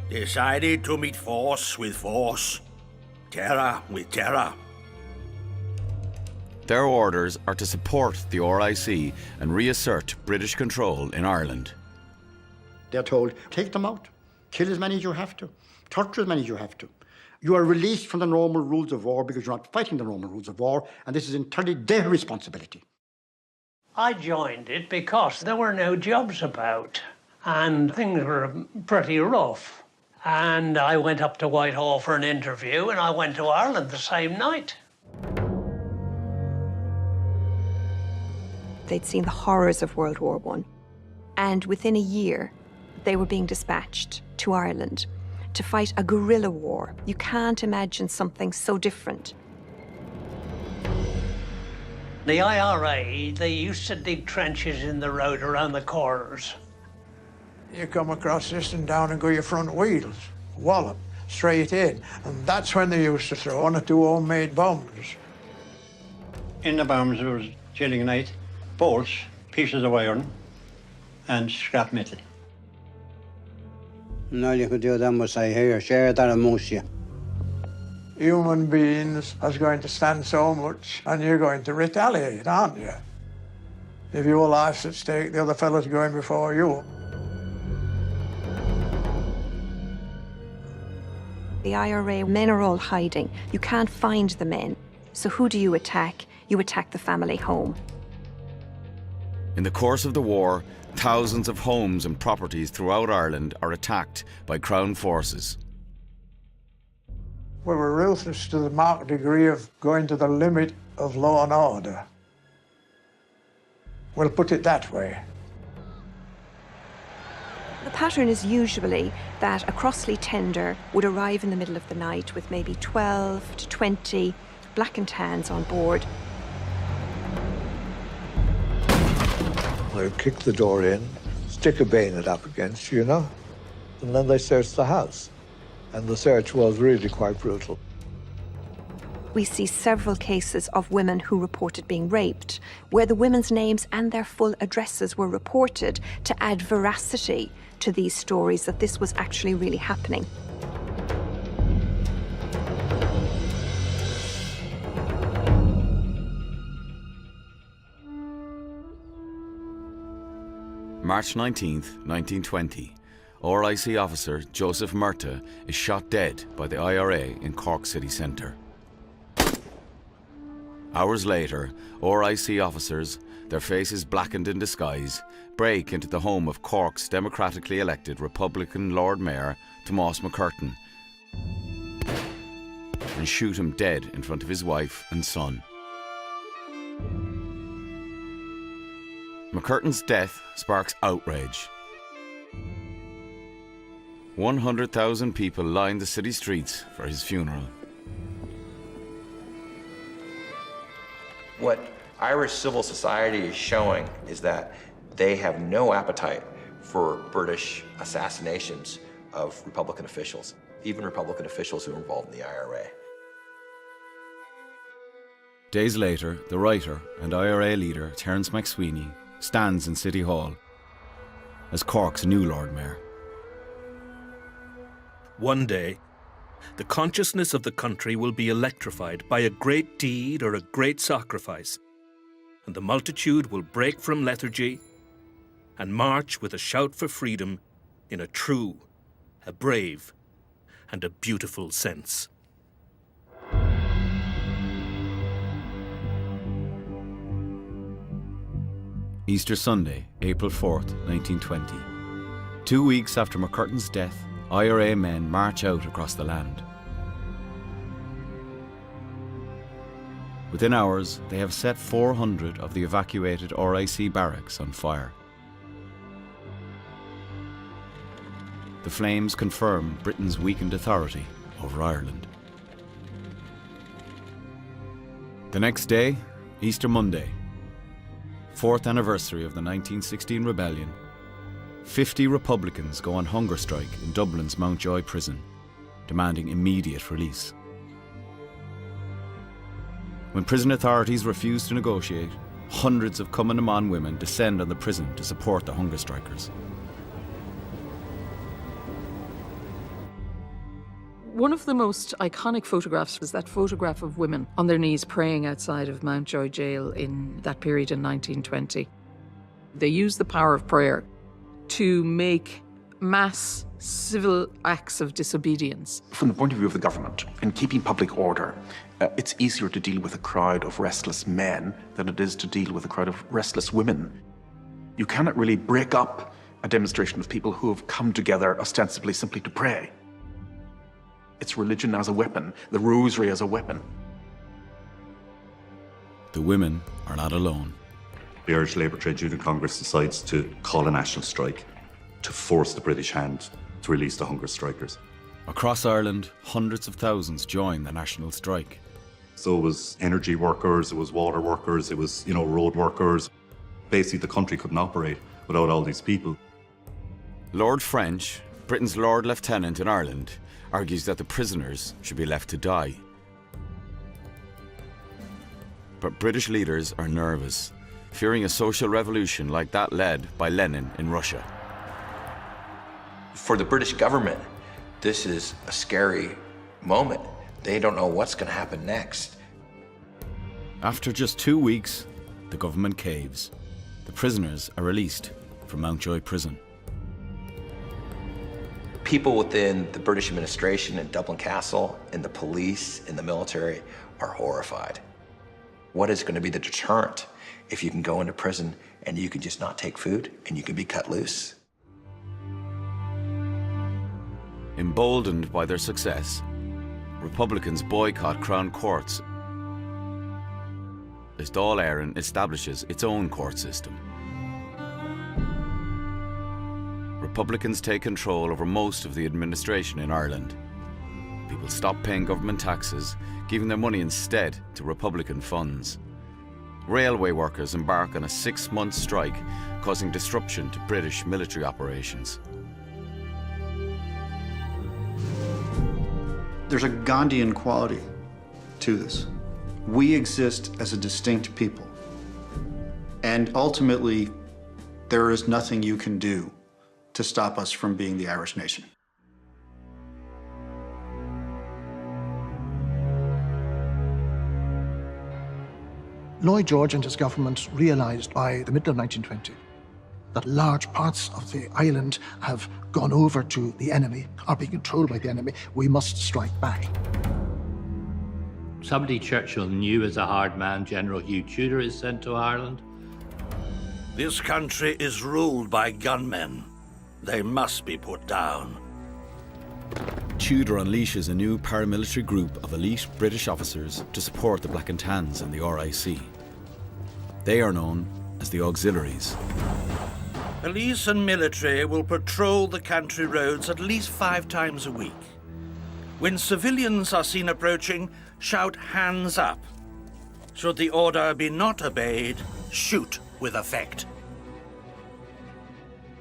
Decided to meet force with force, terror with terror. Their orders are to support the RIC and reassert British control in Ireland. They're told, take them out, kill as many as you have to, torture as many as you have to. You are released from the normal rules of war because you're not fighting the normal rules of war, and this is entirely their responsibility. I joined it because there were no jobs about, and things were pretty rough. And I went up to Whitehall for an interview, and I went to Ireland the same night. They'd seen the horrors of World War I, and within a year, they were being dispatched to Ireland to fight a guerrilla war. You can't imagine something so different. The IRA, they used to dig trenches in the road around the corners. You come across this and down and go your front wheels, wallop, straight in. And that's when they used to throw 1 or 2 homemade bombs. In the bombs there was gelignite, bolts, pieces of iron, and scrap metal. And all you could do then was say, here, share that amongst you. Human beings are going to stand so much, and you're going to retaliate, aren't you? If your life's at stake, the other fella's going before you. The IRA men are all hiding. You can't find the men. So who do you attack? You attack the family home. In the course of the war, thousands of homes and properties throughout Ireland are attacked by Crown forces. We were ruthless to the marked degree of going to the limit of law and order. We'll put it that way. The pattern is usually that a Crossley tender would arrive in the middle of the night with maybe 12 to 20 black and tans on board. They'd kick the door in, stick a bayonet up against you, and then they searched the house. And the search was really quite brutal. We see several cases of women who reported being raped, where the women's names and their full addresses were reported to add veracity to these stories that this was actually really happening. March 19th, 1920, RIC officer Joseph Murtagh is shot dead by the IRA in Cork city centre. Hours later, RIC officers, their faces blackened in disguise, break into the home of Cork's democratically elected Republican Lord Mayor, Tomás McCurtain, and shoot him dead in front of his wife and son. McCurtain's death sparks outrage. 100,000 people lined the city streets for his funeral. What Irish civil society is showing is that they have no appetite for British assassinations of Republican officials, even Republican officials who are involved in the IRA. Days later, the writer and IRA leader Terence MacSweeney stands in City Hall as Cork's new Lord Mayor. One day, the consciousness of the country will be electrified by a great deed or a great sacrifice, and the multitude will break from lethargy and march with a shout for freedom in a true, a brave, and a beautiful sense. Easter Sunday, April 4th, 1920. 2 weeks after McCurtain's death, IRA men march out across the land. Within hours, they have set 400 of the evacuated RIC barracks on fire. The flames confirm Britain's weakened authority over Ireland. The next day, Easter Monday, 4th anniversary of the 1916 rebellion, 50 Republicans go on hunger strike in Dublin's Mountjoy prison, demanding immediate release. When prison authorities refuse to negotiate, hundreds of Cumann women descend on the prison to support the hunger strikers. One of the most iconic photographs is that photograph of women on their knees praying outside of Mountjoy jail in that period in 1920. They used the power of prayer to make mass civil acts of disobedience. From the point of view of the government, in keeping public order, it's easier to deal with a crowd of restless men than it is to deal with a crowd of restless women. You cannot really break up a demonstration of people who have come together ostensibly simply to pray. It's religion as a weapon, the rosary as a weapon. The women are not alone. The Irish Labour Trade Union Congress decides to call a national strike to force the British hand to release the hunger strikers. Across Ireland, hundreds of thousands join the national strike. So it was energy workers, it was water workers, it was, road workers. Basically, the country couldn't operate without all these people. Lord French, Britain's Lord Lieutenant in Ireland, argues that the prisoners should be left to die. But British leaders are nervous, fearing a social revolution like that led by Lenin in Russia. For the British government, this is a scary moment. They don't know what's going to happen next. After just 2 weeks, the government caves. The prisoners are released from Mountjoy prison. People within the British administration in Dublin Castle, in the police, in the military, are horrified. What is going to be the deterrent if you can go into prison and you can just not take food and you can be cut loose? Emboldened by their success, Republicans boycott Crown courts as Dáil Éireann establishes its own court system. Republicans take control over most of the administration in Ireland. People stop paying government taxes, giving their money instead to Republican funds. Railway workers embark on a 6-month strike, causing disruption to British military operations. There's a Gandhian quality to this. We exist as a distinct people. And ultimately, there is nothing you can do to stop us from being the Irish nation. Lloyd George and his government realised by the middle of 1920 that large parts of the island have gone over to the enemy, are being controlled by the enemy. We must strike back. Somebody Churchill knew as a hard man, General Hugh Tudor, is sent to Ireland. This country is ruled by gunmen. They must be put down. Tudor unleashes a new paramilitary group of elite British officers to support the Black and Tans and the RIC. They are known as the Auxiliaries. Police and military will patrol the country roads at least 5 times a week. When civilians are seen approaching, shout "hands up." Should the order be not obeyed, shoot with effect.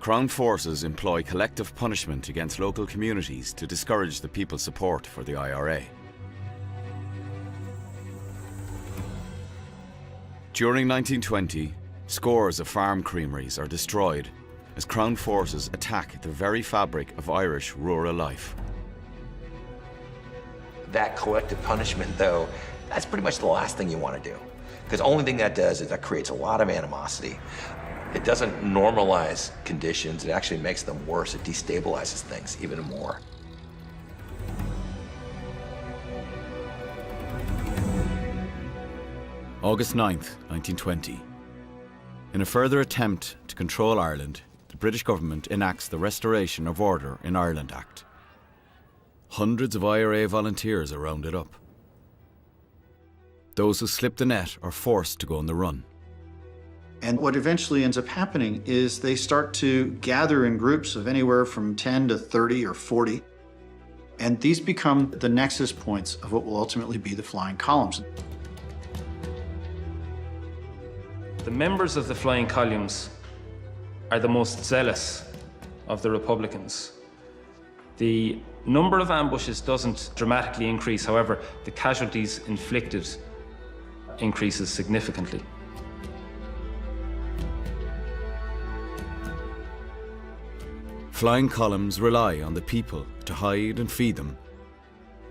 Crown forces employ collective punishment against local communities to discourage the people's support for the IRA. During 1920, scores of farm creameries are destroyed as Crown forces attack the very fabric of Irish rural life. That collective punishment, though, that's pretty much the last thing you want to do. Because the only thing that does is that creates a lot of animosity. It doesn't normalize conditions, it actually makes them worse. It destabilizes things even more. August 9th, 1920. In a further attempt to control Ireland, the British government enacts the Restoration of Order in Ireland Act. Hundreds of IRA volunteers are rounded up. Those who slip the net are forced to go on the run. And what eventually ends up happening is they start to gather in groups of anywhere from 10 to 30 or 40. And these become the nexus points of what will ultimately be the flying columns. The members of the flying columns are the most zealous of the Republicans. The number of ambushes doesn't dramatically increase, however, the casualties inflicted increases significantly. Flying columns rely on the people to hide and feed them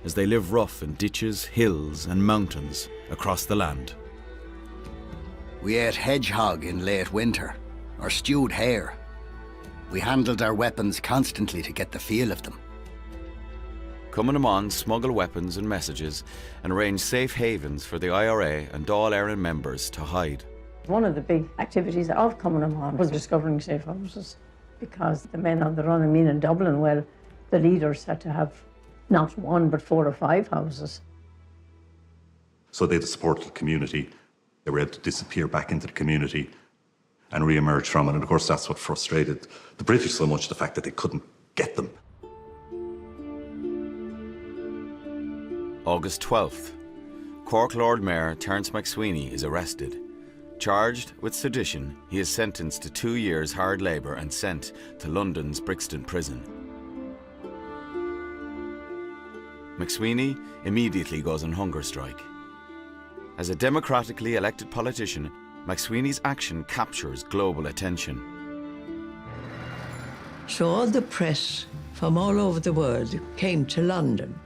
as they live rough in ditches, hills and mountains across the land. We ate hedgehog in late winter, or stewed hare. We handled our weapons constantly to get the feel of them. Cumann smuggle weapons and messages and arrange safe havens for the IRA and Dáil Éireann members to hide. One of the big activities of Cumann was discovering safe houses, because the men on the run, I mean in Dublin, well, the leaders had to have not 1 but 4 or 5 houses. So they had the support of the community. They were able to disappear back into the community and re-emerge from it. And of course, that's what frustrated the British so much, the fact that they couldn't get them. August 12th, Cork Lord Mayor Terence McSweeney is arrested. Charged with sedition, he is sentenced to 2 years hard labour and sent to London's Brixton prison. McSweeney immediately goes on hunger strike. As a democratically elected politician, McSweeney's action captures global attention. So all the press from all over the world came to London,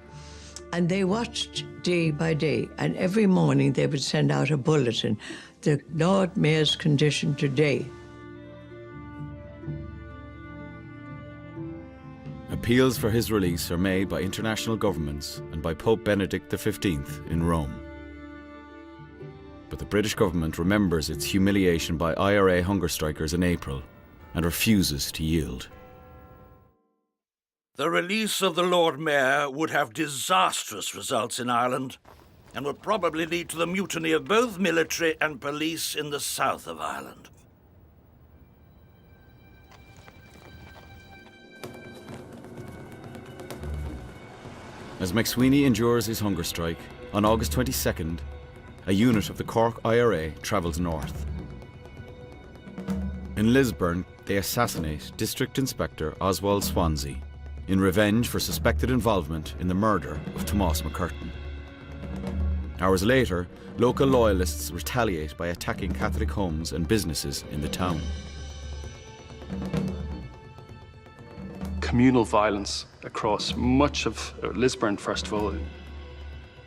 and they watched day by day, and every morning they would send out a bulletin, the Lord Mayor's condition today. Appeals for his release are made by international governments and by Pope Benedict XV in Rome. But the British government remembers its humiliation by IRA hunger strikers in April and refuses to yield. The release of the Lord Mayor would have disastrous results in Ireland and would probably lead to the mutiny of both military and police in the south of Ireland. As McSweeney endures his hunger strike, on August 22nd, a unit of the Cork IRA travels north. In Lisburn, they assassinate District Inspector Oswald Swansea in revenge for suspected involvement in the murder of Tomás McCurtain. Hours later, local loyalists retaliate by attacking Catholic homes and businesses in the town. Communal violence across much of Lisburn, first of all.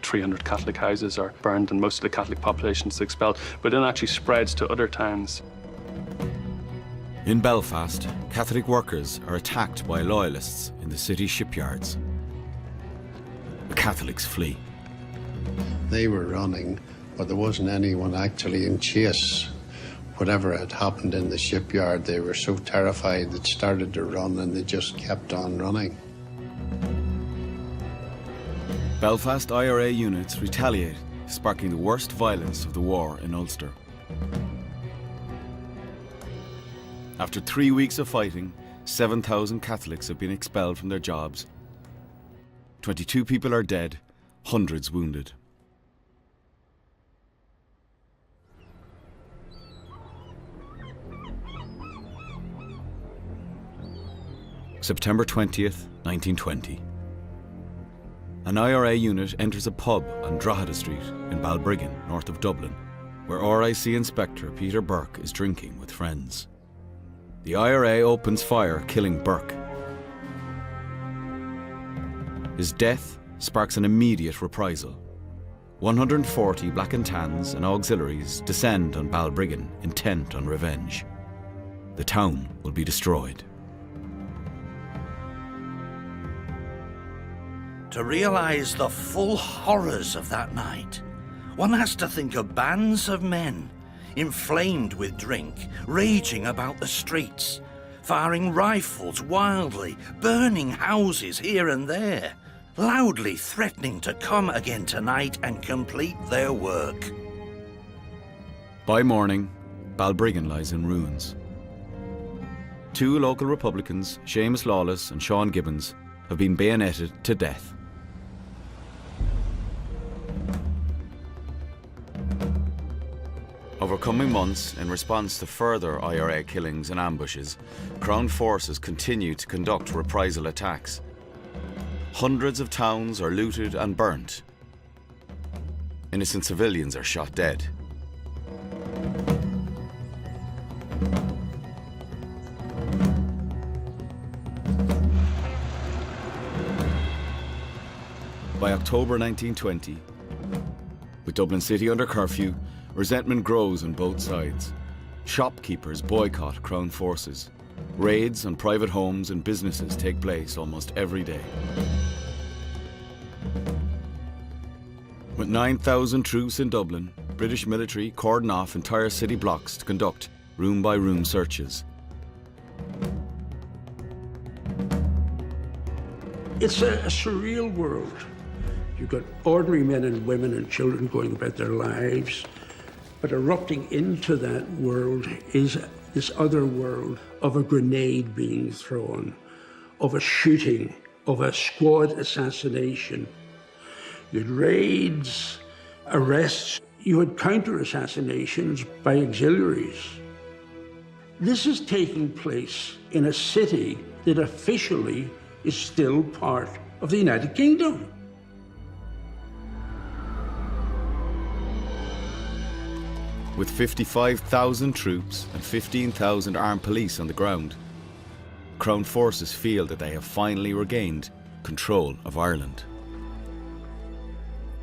300 Catholic houses are burned and most of the Catholic population is expelled, but then actually spreads to other towns. In Belfast, Catholic workers are attacked by loyalists in the city shipyards. The Catholics flee. They were running, but there wasn't anyone actually in chase. Whatever had happened in the shipyard, they were so terrified they started to run and they just kept on running. Belfast IRA units retaliate, sparking the worst violence of the war in Ulster. After 3 weeks of fighting, 7,000 Catholics have been expelled from their jobs. 22 people are dead, hundreds wounded. September 20th, 1920. An IRA unit enters a pub on Drogheda Street in Balbriggan, north of Dublin, where RIC Inspector Peter Burke is drinking with friends. The IRA opens fire, killing Burke. His death sparks an immediate reprisal. 140 Black and Tans and auxiliaries descend on Balbriggan, intent on revenge. The town will be destroyed. To realise the full horrors of that night, one has to think of bands of men, inflamed with drink, raging about the streets, firing rifles wildly, burning houses here and there, loudly threatening to come again tonight and complete their work. By morning, Balbriggan lies in ruins. 2 local Republicans, Seamus Lawless and Sean Gibbons, have been bayoneted to death. Over coming months, in response to further IRA killings and ambushes, Crown forces continue to conduct reprisal attacks. Hundreds of towns are looted and burnt. Innocent civilians are shot dead. By October 1920, with Dublin City under curfew, resentment grows on both sides. Shopkeepers boycott Crown forces. Raids on private homes and businesses take place almost every day. With 9,000 troops in Dublin, British military cordon off entire city blocks to conduct room-by-room searches. It's a surreal world. You've got ordinary men and women and children going about their lives, but erupting into that world is this other world of a grenade being thrown, of a shooting, of a squad assassination. You had raids, arrests, you had counter-assassinations by auxiliaries. This is taking place in a city that officially is still part of the United Kingdom. With 55,000 troops and 15,000 armed police on the ground, Crown forces feel that they have finally regained control of Ireland.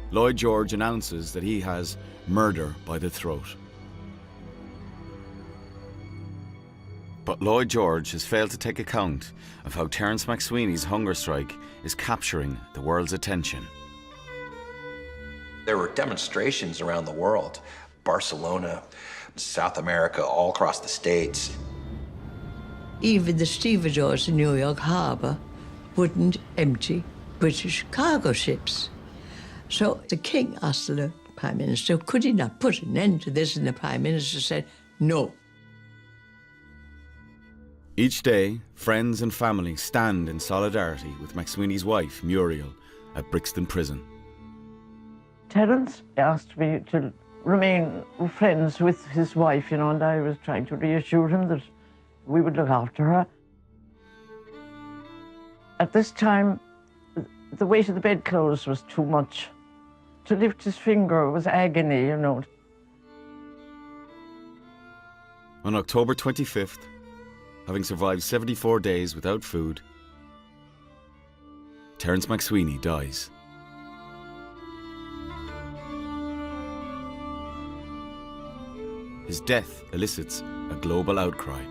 Lloyd George announces that he has murder by the throat. But Lloyd George has failed to take account of how Terence McSweeney's hunger strike is capturing the world's attention. There were demonstrations around the world. Barcelona, South America, all across the States. Even the stevedores in New York Harbor wouldn't empty British cargo ships. So the king asked the Prime Minister, could he not put an end to this? And the Prime Minister said, no. Each day, friends and family stand in solidarity with McSweeney's wife, Muriel, at Brixton Prison. Terence asked me to remain friends with his wife, you know, and I was trying to reassure him that we would look after her. At this time, the weight of the bedclothes was too much. To lift his finger was agony, you know. On October 25th, having survived 74 days without food, Terence MacSweeney dies. His death elicits a global outcry.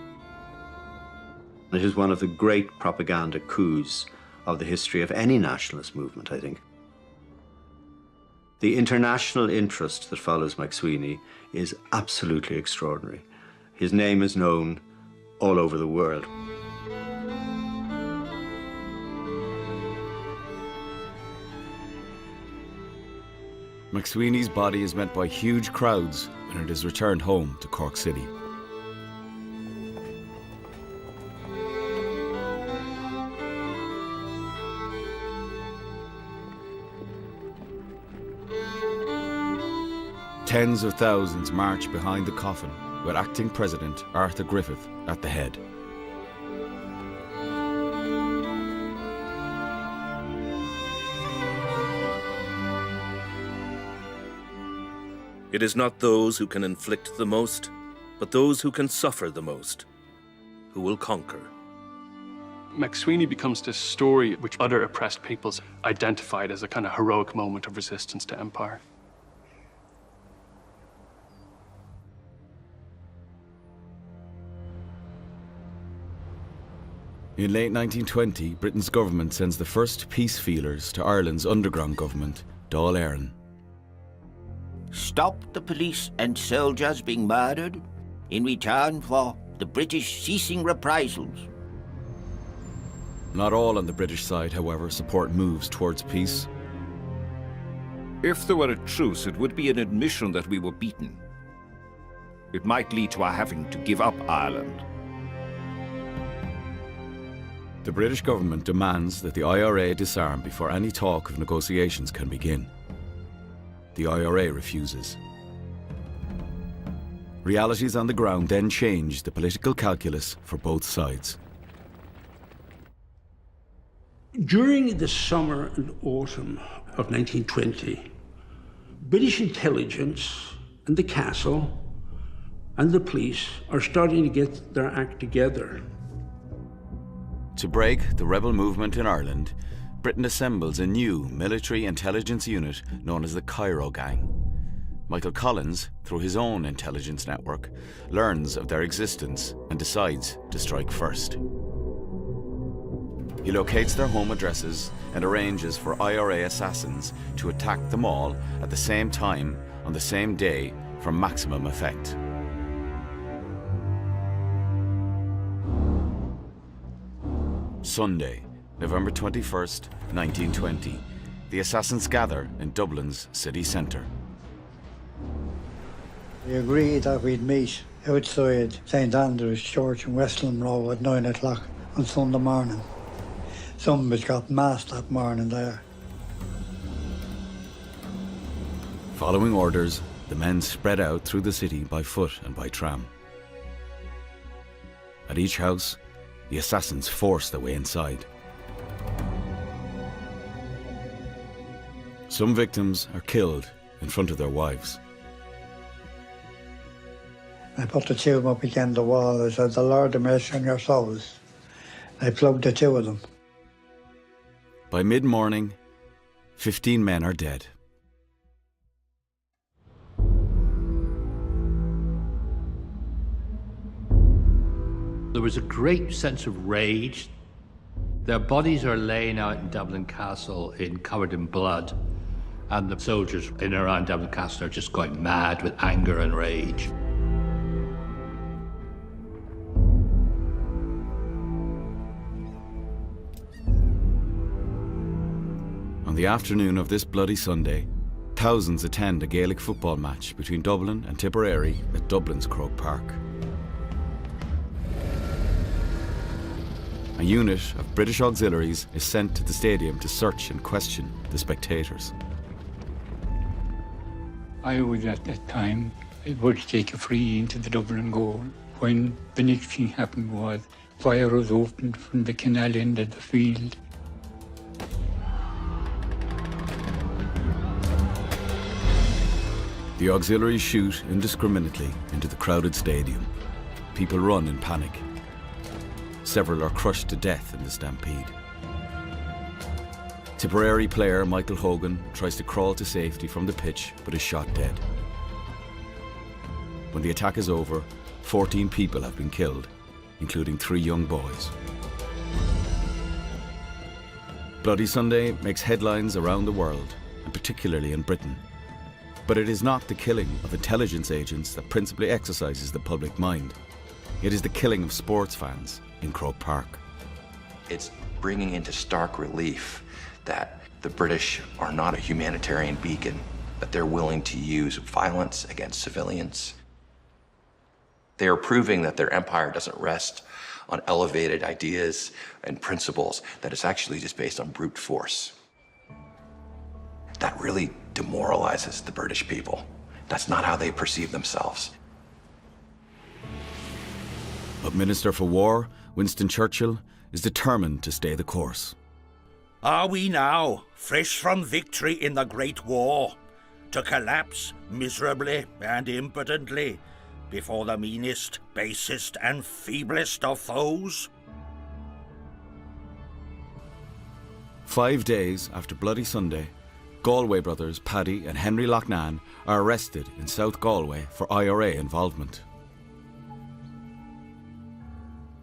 It is one of the great propaganda coups of the history of any nationalist movement, I think. The international interest that follows MacSweeney is absolutely extraordinary. His name is known all over the world. MacSweeney's body is met by huge crowds when it is returned home to Cork City. Tens of thousands march behind the coffin with acting President Arthur Griffith at the head. It is not those who can inflict the most, but those who can suffer the most, who will conquer. MacSweeney becomes this story which other oppressed peoples identified as a kind of heroic moment of resistance to empire. In late 1920, Britain's government sends the first peace feelers to Ireland's underground government, Dáil Éireann. Stop the police and soldiers being murdered in return for the British ceasing reprisals. Not all on the British side, however, support moves towards peace. If there were a truce, it would be an admission that we were beaten. It might lead to our having to give up Ireland. The British government demands that the IRA disarm before any talk of negotiations can begin. The IRA refuses. Realities on the ground then change the political calculus for both sides. During the summer and autumn of 1920, British intelligence and the castle and the police are starting to get their act together. To break the rebel movement in Ireland, Britain assembles a new military intelligence unit known as the Cairo Gang. Michael Collins, through his own intelligence network, learns of their existence and decides to strike first. He locates their home addresses and arranges for IRA assassins to attack them all at the same time on the same day for maximum effect. Sunday, November 21st, 1920. The assassins gather in Dublin's city centre. We agreed that we'd meet outside St Andrew's Church in Westland Row at 9 o'clock on Sunday morning. Somebody's got mass that morning there. Following orders, the men spread out through the city by foot and by tram. At each house, the assassins force their way inside. Some victims are killed in front of their wives. I put the two of them up against the wall. I said, "The Lord have mercy on your souls." I plugged the two of them. By mid-morning, 15 men are dead. There was a great sense of rage. Their bodies are laying out in Dublin Castle covered in blood, and the soldiers in and around Dublin Castle are just going mad with anger and rage. On the afternoon of this bloody Sunday, thousands attend a Gaelic football match between Dublin and Tipperary at Dublin's Croke Park. a unit of British auxiliaries is sent to the stadium to search and question the spectators. I was at that time able to take a free into the Dublin goal. When the next thing happened was fire was opened from the canal end of the field. The auxiliaries shoot indiscriminately into the crowded stadium. People run in panic. Several are crushed to death in the stampede. Tipperary player Michael Hogan tries to crawl to safety from the pitch but is shot dead. When the attack is over, 14 people have been killed, including 3 young boys. Bloody Sunday makes headlines around the world, and particularly in Britain. But it is not the killing of intelligence agents that principally exercises the public mind. It is the killing of sports fans in Croke Park. It's bringing into stark relief that the British are not a humanitarian beacon, that they're willing to use violence against civilians. They are proving that their empire doesn't rest on elevated ideas and principles, that it's actually just based on brute force. That really demoralizes the British people. That's not how they perceive themselves. But Minister for War, Winston Churchill, is determined to stay the course. Are we now, fresh from victory in the Great War, to collapse miserably and impotently before the meanest, basest and feeblest of foes? 5 days after Bloody Sunday, Galway brothers Paddy and Henry Loughnane are arrested in South Galway for IRA involvement.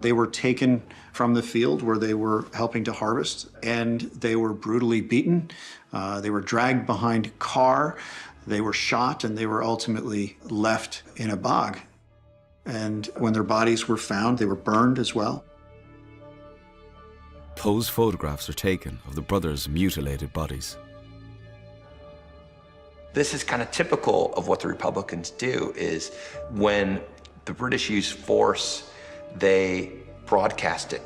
They were taken from the field where they were helping to harvest, and they were brutally beaten. They were dragged behind a car, they were shot, and they were ultimately left in a bog. And when their bodies were found, they were burned as well. Posed photographs are taken of the brothers' mutilated bodies. This is kind of typical of what the Republicans do, is when the British use force, they broadcast it.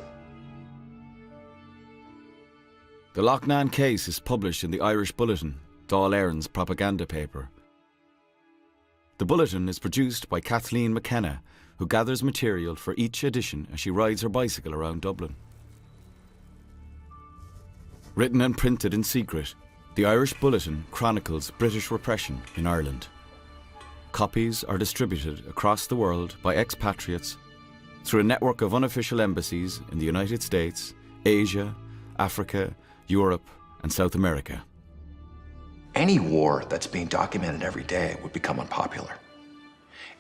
The Loughnane case is published in the Irish Bulletin, Dáil Éireann's propaganda paper. The bulletin is produced by Kathleen McKenna, who gathers material for each edition as she rides her bicycle around Dublin. Written and printed in secret, the Irish Bulletin chronicles British repression in Ireland. Copies are distributed across the world by expatriates through a network of unofficial embassies in the United States, Asia, Africa, Europe, and South America. Any war that's being documented every day would become unpopular.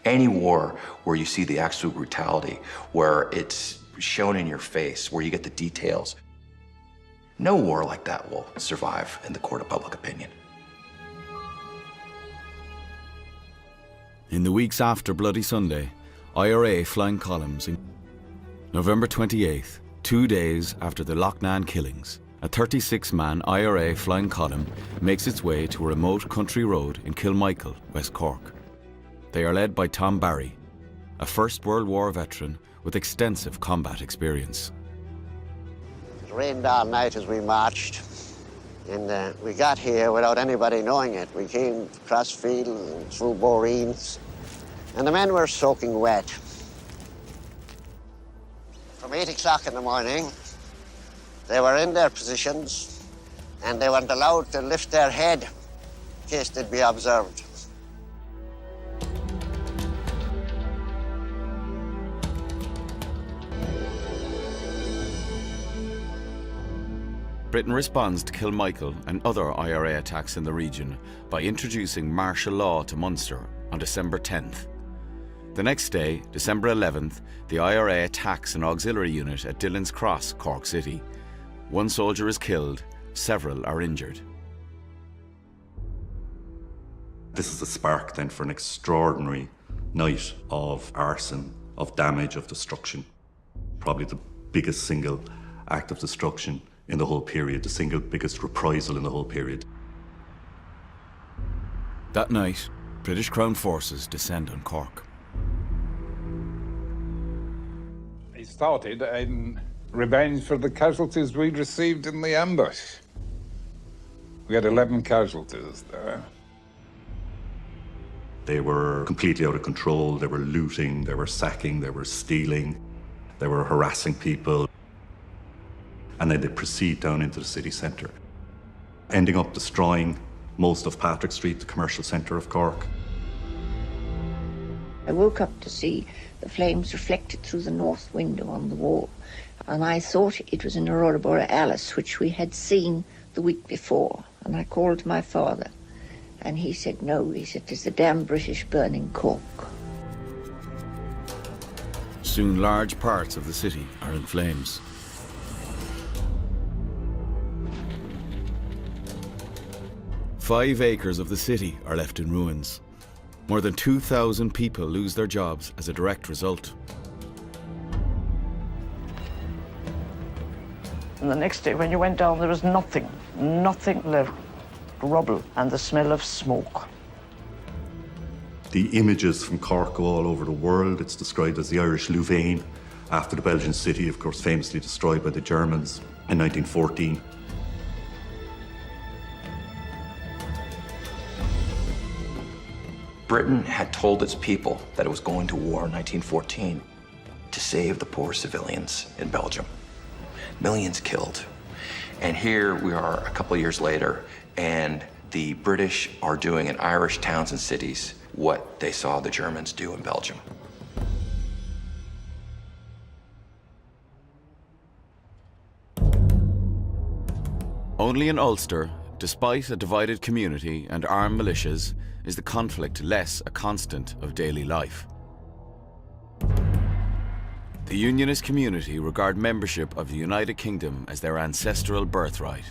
Any war where you see the actual brutality, where it's shown in your face, where you get the details, no war like that will survive in the court of public opinion. In the weeks after Bloody Sunday, IRA flying columns. November 28th, 2 days after the Loughnane killings, a 36-man IRA flying column makes its way to a remote country road in Kilmichael, West Cork. They are led by Tom Barry, a First World War veteran with extensive combat experience. It rained all night as we marched, and we got here without anybody knowing it. We came across fields and through boreens, and the men were soaking wet. From 8 o'clock in the morning, they were in their positions, and they weren't allowed to lift their head in case they'd be observed. Britain responds to Kilmichael and other IRA attacks in the region by introducing martial law to Munster on December 10th. The next day, December 11th, the IRA attacks an auxiliary unit at Dillon's Cross, Cork City. 1 soldier is killed, several are injured. This is a spark then for an extraordinary night of arson, of damage, of destruction. Probably the biggest single act of destruction in the whole period, the single biggest reprisal in the whole period. That night, British Crown forces descend on Cork. I started in revenge for the casualties we'd received in the ambush. We had 11 casualties there. They were completely out of control. They were looting, they were sacking, they were stealing, they were harassing people. And then they'd proceed down into the city centre, ending up destroying most of Patrick Street, the commercial centre of Cork. I woke up to see the flames reflected through the north window on the wall, and I thought it was an aurora borealis, which we had seen the week before. And I called my father, and he said, no, he said, it's the damn British burning Cork. Soon large parts of the city are in flames. Five acres of the city are left in ruins. More than 2,000 people lose their jobs as a direct result. And the next day when you went down, there was nothing left. Rubble and the smell of smoke. The images from Cork go all over the world. It's described as the Irish Louvain, after the Belgian city, of course, famously destroyed by the Germans in 1914. Britain had told its people that it was going to war in 1914 to save the poor civilians in Belgium. Millions killed. And here we are a couple of years later, and the British are doing in Irish towns and cities what they saw the Germans do in Belgium. Only in Ulster, despite a divided community and armed militias, is the conflict less a constant of daily life. The Unionist community regard membership of the United Kingdom as their ancestral birthright.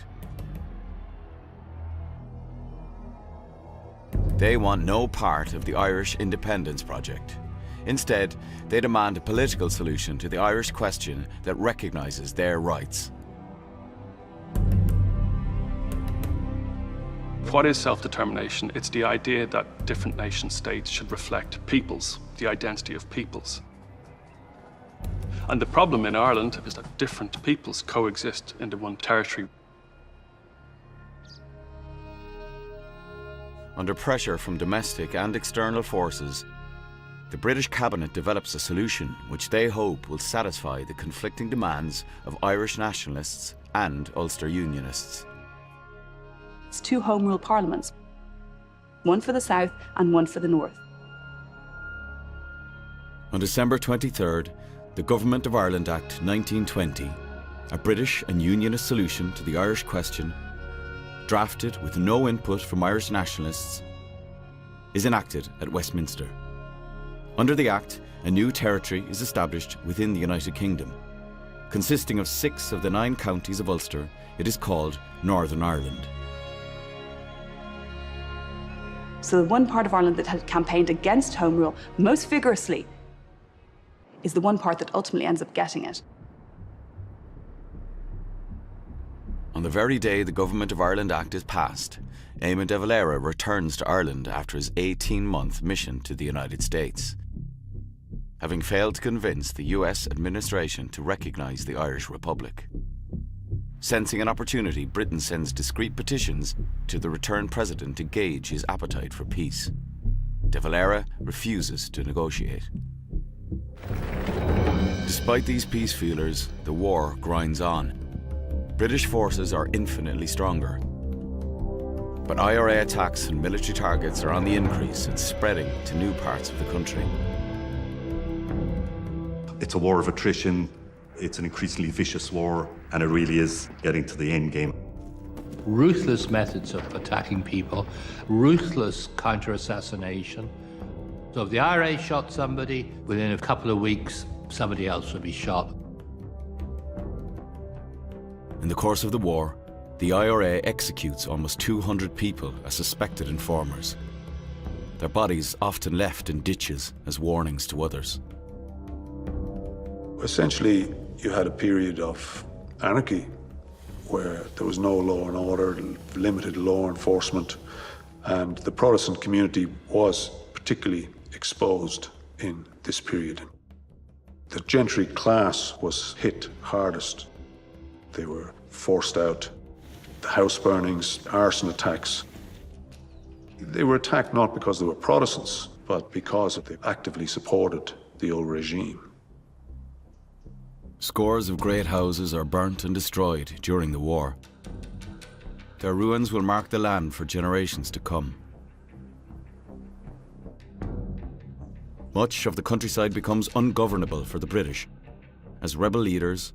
They want no part of the Irish independence project. Instead, they demand a political solution to the Irish question that recognises their rights. What is self-determination? It's the idea that different nation states should reflect peoples, the identity of peoples. And the problem in Ireland is that different peoples coexist into one territory. Under pressure from domestic and external forces, the British cabinet develops a solution which they hope will satisfy the conflicting demands of Irish nationalists and Ulster Unionists. It's two Home Rule parliaments, one for the south and one for the north. On December 23rd, the Government of Ireland Act 1920, a British and Unionist solution to the Irish question, drafted with no input from Irish nationalists, is enacted at Westminster. Under the Act, a new territory is established within the United Kingdom. Consisting of 6 of the 9 counties of Ulster, it is called Northern Ireland. So the one part of Ireland that had campaigned against Home Rule most vigorously is the one part that ultimately ends up getting it. On the very day the Government of Ireland Act is passed, Eamon de Valera returns to Ireland after his 18-month mission to the United States, having failed to convince the US administration to recognise the Irish Republic. Sensing an opportunity, Britain sends discreet petitions to the returned president to gauge his appetite for peace. De Valera refuses to negotiate. Despite these peace feelers, the war grinds on. British forces are infinitely stronger. But IRA attacks on military targets are on the increase and spreading to new parts of the country. It's a war of attrition. It's an increasingly vicious war, and it really is getting to the end game. Ruthless methods of attacking people, ruthless counter-assassination. So if the IRA shot somebody, within a couple of weeks, somebody else would be shot. In the course of the war, the IRA executes almost 200 people as suspected informers. Their bodies often left in ditches as warnings to others. Essentially, you had a period of anarchy where there was no law and order, limited law enforcement, and the Protestant community was particularly exposed in this period. The gentry class was hit hardest. They were forced out. The house burnings, arson attacks. They were attacked not because they were Protestants, but because they actively supported the old regime. Scores of great houses are burnt and destroyed during the war. Their ruins will mark the land for generations to come. Much of the countryside becomes ungovernable for the British, as rebel leaders,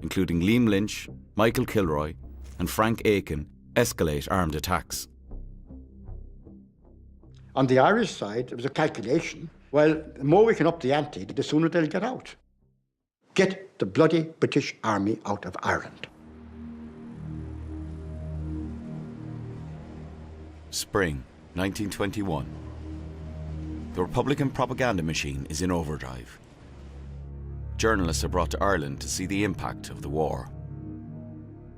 including Liam Lynch, Michael Kilroy, and Frank Aiken, escalate armed attacks. On the Irish side, there was a calculation. Well, the more we can up the ante, the sooner they'll get out. Get the bloody British Army out of Ireland. Spring 1921. The Republican propaganda machine is in overdrive. Journalists are brought to Ireland to see the impact of the war.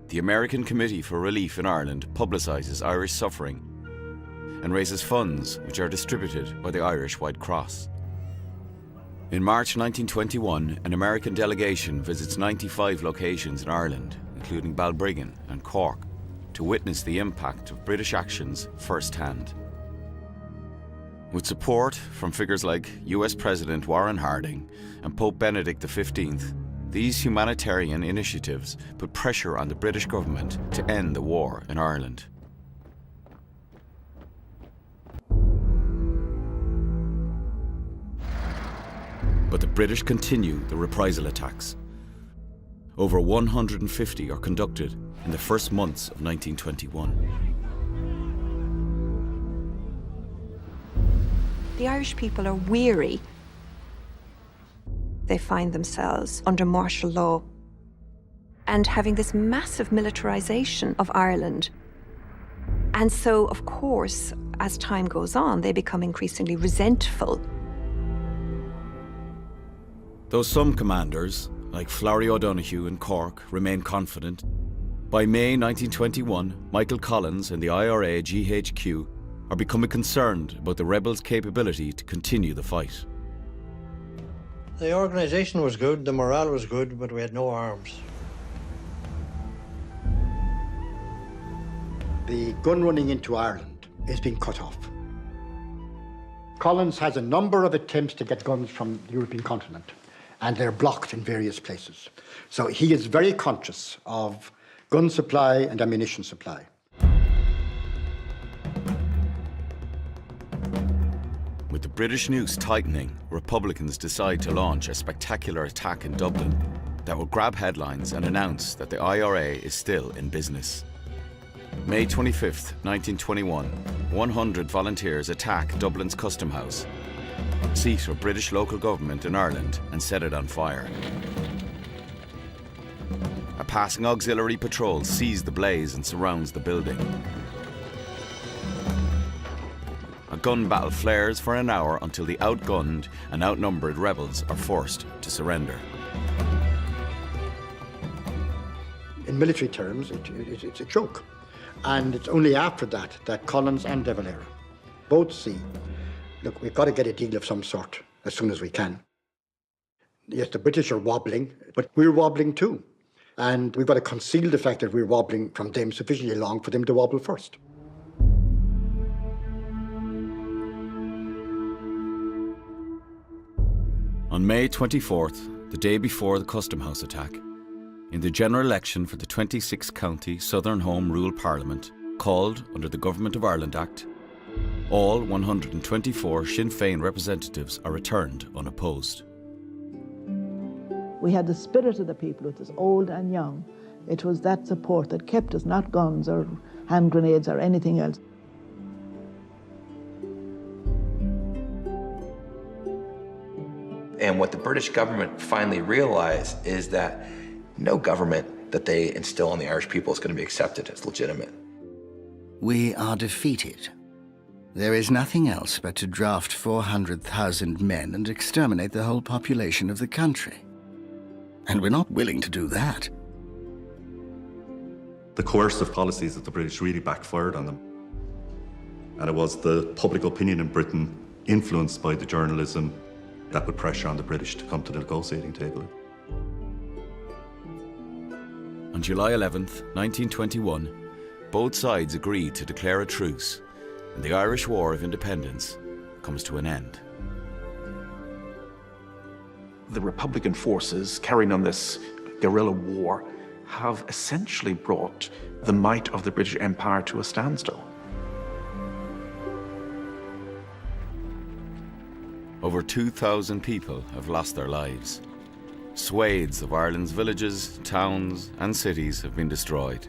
The American Committee for Relief in Ireland publicises Irish suffering and raises funds which are distributed by the Irish White Cross. In March 1921, an American delegation visits 95 locations in Ireland, including Balbriggan and Cork, to witness the impact of British actions firsthand. With support from figures like US President Warren Harding and Pope Benedict XV, these humanitarian initiatives put pressure on the British government to end the war in Ireland. But the British continue the reprisal attacks. Over 150 are conducted in the first months of 1921. The Irish people are weary. They find themselves under martial law and having this massive militarization of Ireland. And so, of course, as time goes on, they become increasingly resentful. Though some commanders, like Florrie O'Donoghue in Cork, remain confident, by May 1921, Michael Collins and the IRA GHQ are becoming concerned about the rebels' capability to continue the fight. The organisation was good, the morale was good, but we had no arms. The gun running into Ireland is being cut off. Collins has a number of attempts to get guns from the European continent, and they're blocked in various places. So he is very conscious of gun supply and ammunition supply. With the British noose tightening, Republicans decide to launch a spectacular attack in Dublin that will grab headlines and announce that the IRA is still in business. May 25th, 1921, 100 volunteers attack Dublin's Custom House, seat of British local government in Ireland, and set it on fire. A passing auxiliary patrol sees the blaze and surrounds the building. A gun battle flares for an hour until the outgunned and outnumbered rebels are forced to surrender. In military terms, it's a joke. And it's only after that that Collins and De Valera both see, look, we've got to get a deal of some sort as soon as we can. Yes, the British are wobbling, but we're wobbling too. And we've got to conceal the fact that we're wobbling from them sufficiently long for them to wobble first. On May 24th, the day before the Custom House attack, in the general election for the 26th County Southern Home Rule Parliament, called under the Government of Ireland Act, all 124 Sinn Féin representatives are returned unopposed. We had the spirit of the people, it was old and young. It was that support that kept us, not guns or hand grenades or anything else. And what the British government finally realized is that no government that they instill on the Irish people is going to be accepted as legitimate. We are defeated. There is nothing else but to draft 400,000 men and exterminate the whole population of the country. And we're not willing to do that. The coercive policies of the British really backfired on them. And it was the public opinion in Britain, influenced by the journalism That put pressure on the British to come to the negotiating table. On July 11th, 1921, both sides agreed to declare a truce, and the Irish War of Independence comes to an end. The Republican forces carrying on this guerrilla war have essentially brought the might of the British Empire to a standstill. Over 2,000 people have lost their lives. Swathes of Ireland's villages, towns and cities have been destroyed.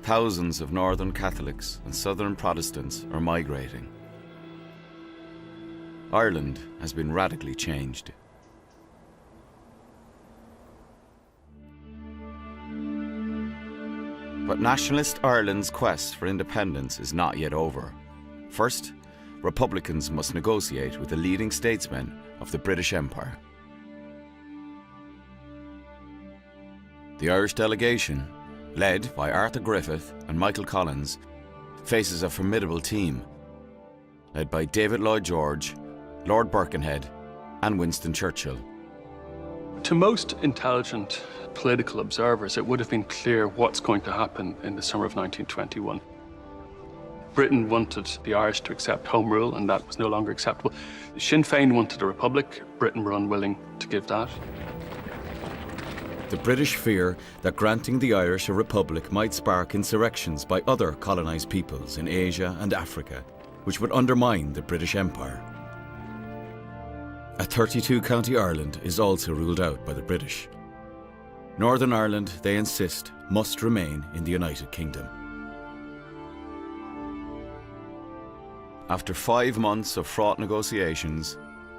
Thousands of Northern Catholics and Southern Protestants are migrating. Ireland has been radically changed. But nationalist Ireland's quest for independence is not yet over. First, Republicans must negotiate with the leading statesmen of the British Empire. The Irish delegation, led by Arthur Griffith and Michael Collins, faces a formidable team, led by David Lloyd George, Lord Birkenhead, and Winston Churchill. To most intelligent political observers, it would have been clear what's going to happen in the summer of 1921. Britain wanted the Irish to accept Home Rule, and that was no longer acceptable. Sinn Féin wanted a republic. Britain were unwilling to give that. The British fear that granting the Irish a republic might spark insurrections by other colonised peoples in Asia and Africa, which would undermine the British Empire. A 32-county Ireland is also ruled out by the British. Northern Ireland, they insist, must remain in the United Kingdom. After 5 months of fraught negotiations,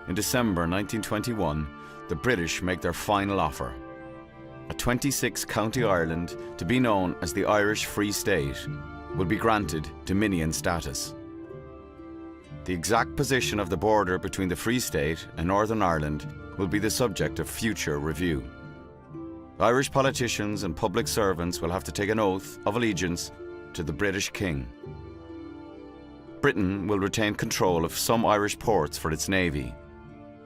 in December 1921, the British make their final offer. A 26-county Ireland, to be known as the Irish Free State, will be granted Dominion status. The exact position of the border between the Free State and Northern Ireland will be the subject of future review. Irish politicians and public servants will have to take an oath of allegiance to the British King. Britain will retain control of some Irish ports for its navy.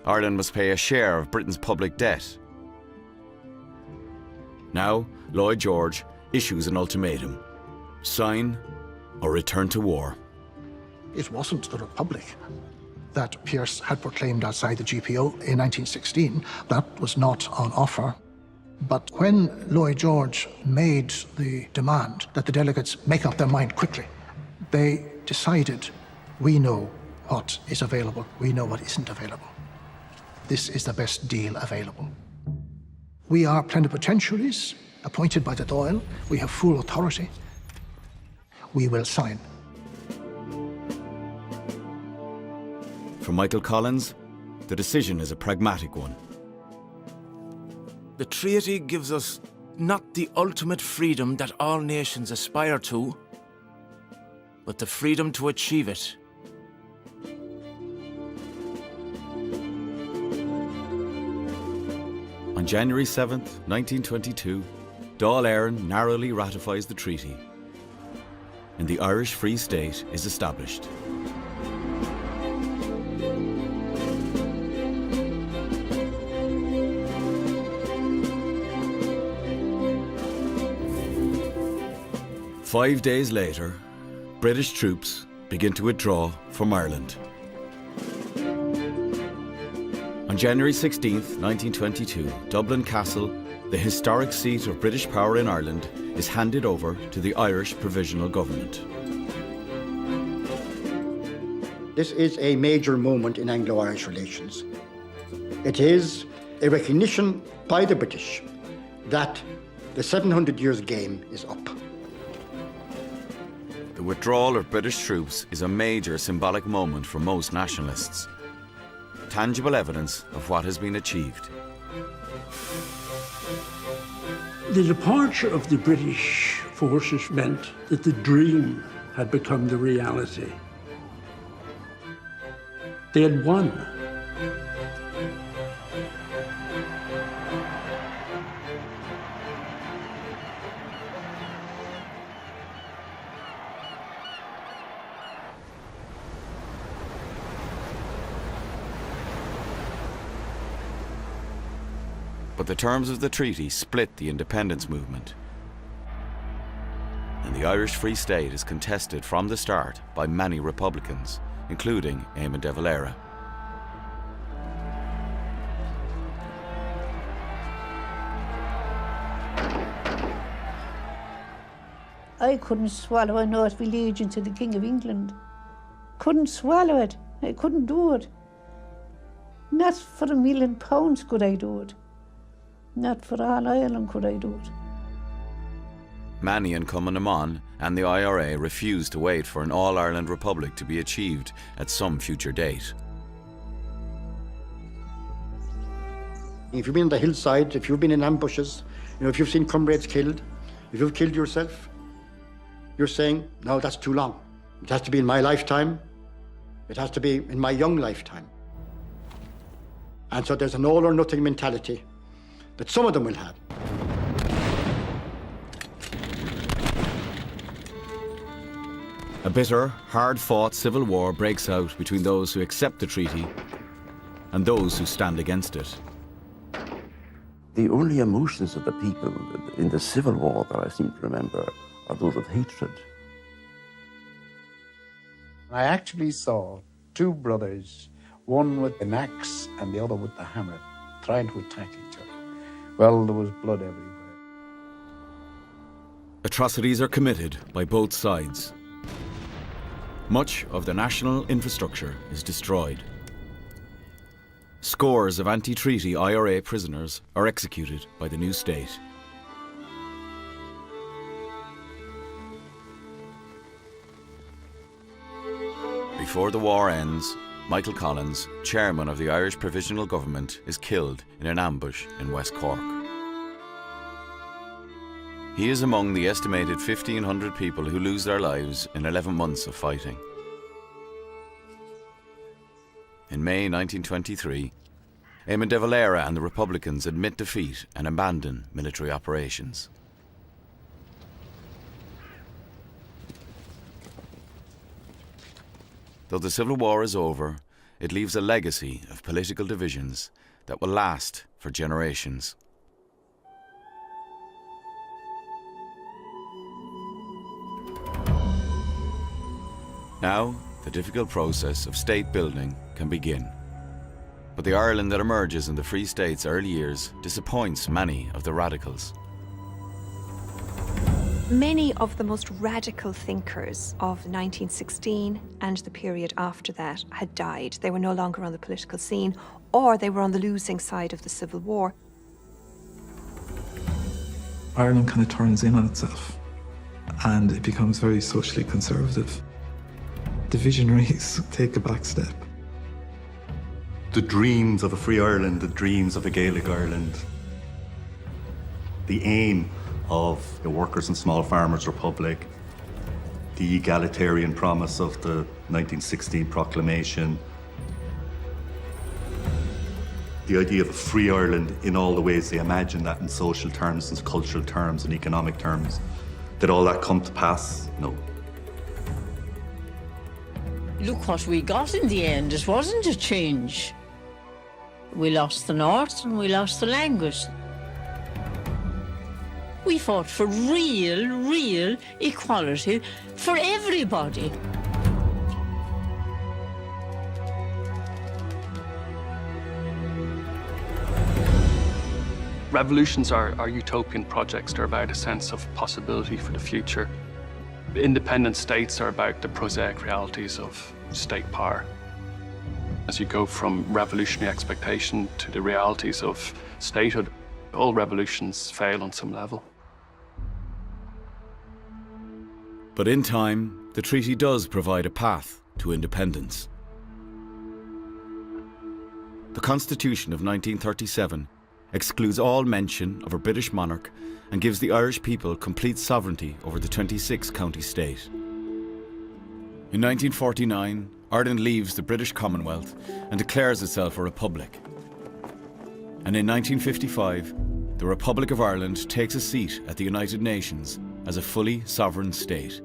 Ireland must pay a share of Britain's public debt. Now, Lloyd George issues an ultimatum: sign or return to war. It wasn't the Republic that Pearse had proclaimed outside the GPO in 1916. That was not on offer. But when Lloyd George made the demand that the delegates make up their mind quickly, they decided, we know what is available, we know what isn't available. This is the best deal available. We are plenipotentiaries appointed by the Dáil. We have full authority. We will sign. For Michael Collins, the decision is a pragmatic one. The treaty gives us not the ultimate freedom that all nations aspire to, but the freedom to achieve it. On January 7th, 1922, Dáil Éireann narrowly ratifies the treaty, and the Irish Free State is established. Five days later, British troops begin to withdraw from Ireland. On January 16th, 1922, Dublin Castle, the historic seat of British power in Ireland, is handed over to the Irish Provisional Government. This is a major moment in Anglo-Irish relations. It is a recognition by the British that the 700 years game is up. The withdrawal of British troops is a major symbolic moment for most nationalists. Tangible evidence of what has been achieved. The departure of the British forces meant that the dream had become the reality. They had won. But the terms of the treaty split the independence movement. And the Irish Free State is contested from the start by many Republicans, including Eamon de Valera. I couldn't swallow an oath of allegiance to the King of England. Couldn't swallow it. I couldn't do it. Not for £1 million could I do it. Not for all Ireland could I do it. Manny and Cumann and the IRA refused to wait for an all-Ireland republic to be achieved at some future date. If you've been on the hillside, if you've been in ambushes, if you've seen comrades killed, if you've killed yourself, you're saying, no, that's too long. It has to be in my lifetime. It has to be in my young lifetime. And so there's an all or nothing mentality that some of them will have. A bitter, hard-fought civil war breaks out between those who accept the treaty and those who stand against it. The only emotions of the people in the civil war that I seem to remember are those of hatred. I actually saw two brothers, one with an axe and the other with the hammer, trying to attack each other. Well, there was blood everywhere. Atrocities are committed by both sides. Much of the national infrastructure is destroyed. Scores of anti-treaty IRA prisoners are executed by the new state. Before the war ends, Michael Collins, chairman of the Irish Provisional Government, is killed in an ambush in West Cork. He is among the estimated 1,500 people who lose their lives in 11 months of fighting. In May 1923, Eamon de Valera and the Republicans admit defeat and abandon military operations. Though the Civil War is over, it leaves a legacy of political divisions that will last for generations. Now, the difficult process of state building can begin. But the Ireland that emerges in the Free State's early years disappoints many of the radicals. Many of the most radical thinkers of 1916 and the period after that had died. They were no longer on the political scene, or they were on the losing side of the Civil War. Ireland kind of turns in on itself, and it becomes very socially conservative. The visionaries take a back step. The dreams of a free Ireland, the dreams of a Gaelic Ireland, the aim of the Workers' and Small Farmers' Republic, the egalitarian promise of the 1916 proclamation, the idea of a free Ireland in all the ways they imagine that in social terms, and cultural terms, and economic terms. Did all that come to pass? No. Look what we got in the end. It wasn't a change. We lost the North and we lost the language. We fought for real equality for everybody. Revolutions are utopian projects. They're about a sense of possibility for the future. Independent states are about the prosaic realities of state power. As you go from revolutionary expectation to the realities of statehood, all revolutions fail on some level. But in time, the treaty does provide a path to independence. The Constitution of 1937 excludes all mention of a British monarch and gives the Irish people complete sovereignty over the 26-county state. In 1949, Ireland leaves the British Commonwealth and declares itself a republic. And in 1955, the Republic of Ireland takes a seat at the United Nations as a fully sovereign state.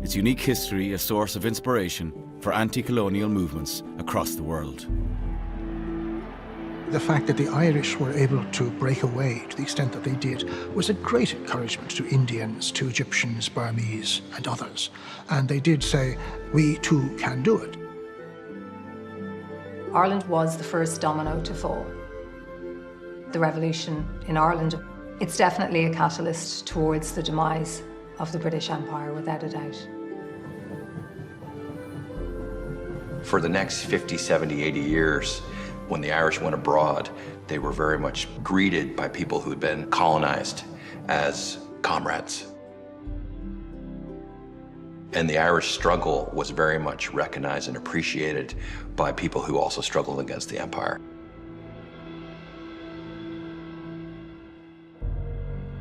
Its unique history a source of inspiration for anti-colonial movements across the world. The fact that the Irish were able to break away to the extent that they did was a great encouragement to Indians, to Egyptians, Burmese, and others. And they did say, we too can do it. Ireland was the first domino to fall. The revolution in Ireland, it's definitely a catalyst towards the demise of the British Empire, without a doubt. For the next 50, 70, 80 years, when the Irish went abroad, they were very much greeted by people who had been colonized as comrades. And the Irish struggle was very much recognized and appreciated by people who also struggled against the empire.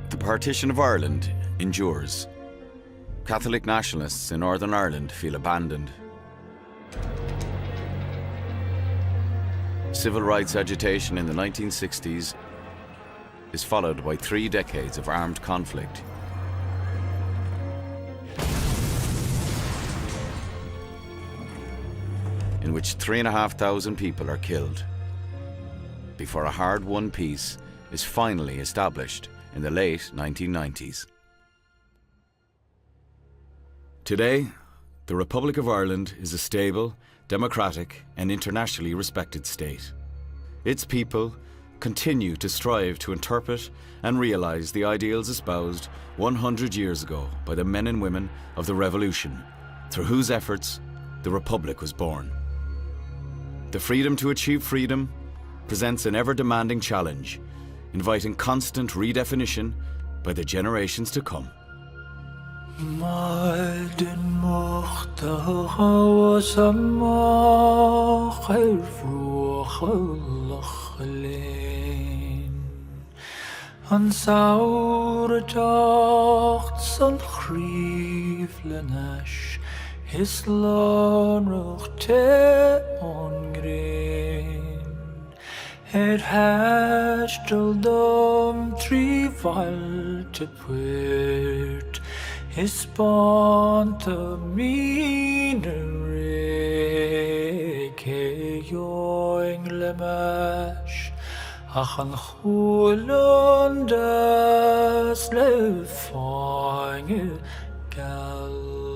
The partition of Ireland endures. Catholic nationalists in Northern Ireland feel abandoned. Civil rights agitation in the 1960s is followed by 3 decades of armed conflict. In which 3,500 people are killed, before a hard-won peace is finally established in the late 1990s. Today, the Republic of Ireland is a stable, democratic and internationally respected state. Its people continue to strive to interpret and realise the ideals espoused 100 years ago by the men and women of the Revolution, through whose efforts the Republic was born. The freedom to achieve freedom presents an ever-demanding challenge, inviting constant redefinition by the generations to come. Malden mochte was amach vroegelen an saure dachts an grieflenash his lonroch te ongren het hashteldom trivalte puert his ponte minere ke yoing lemash achan chulundas le fange gal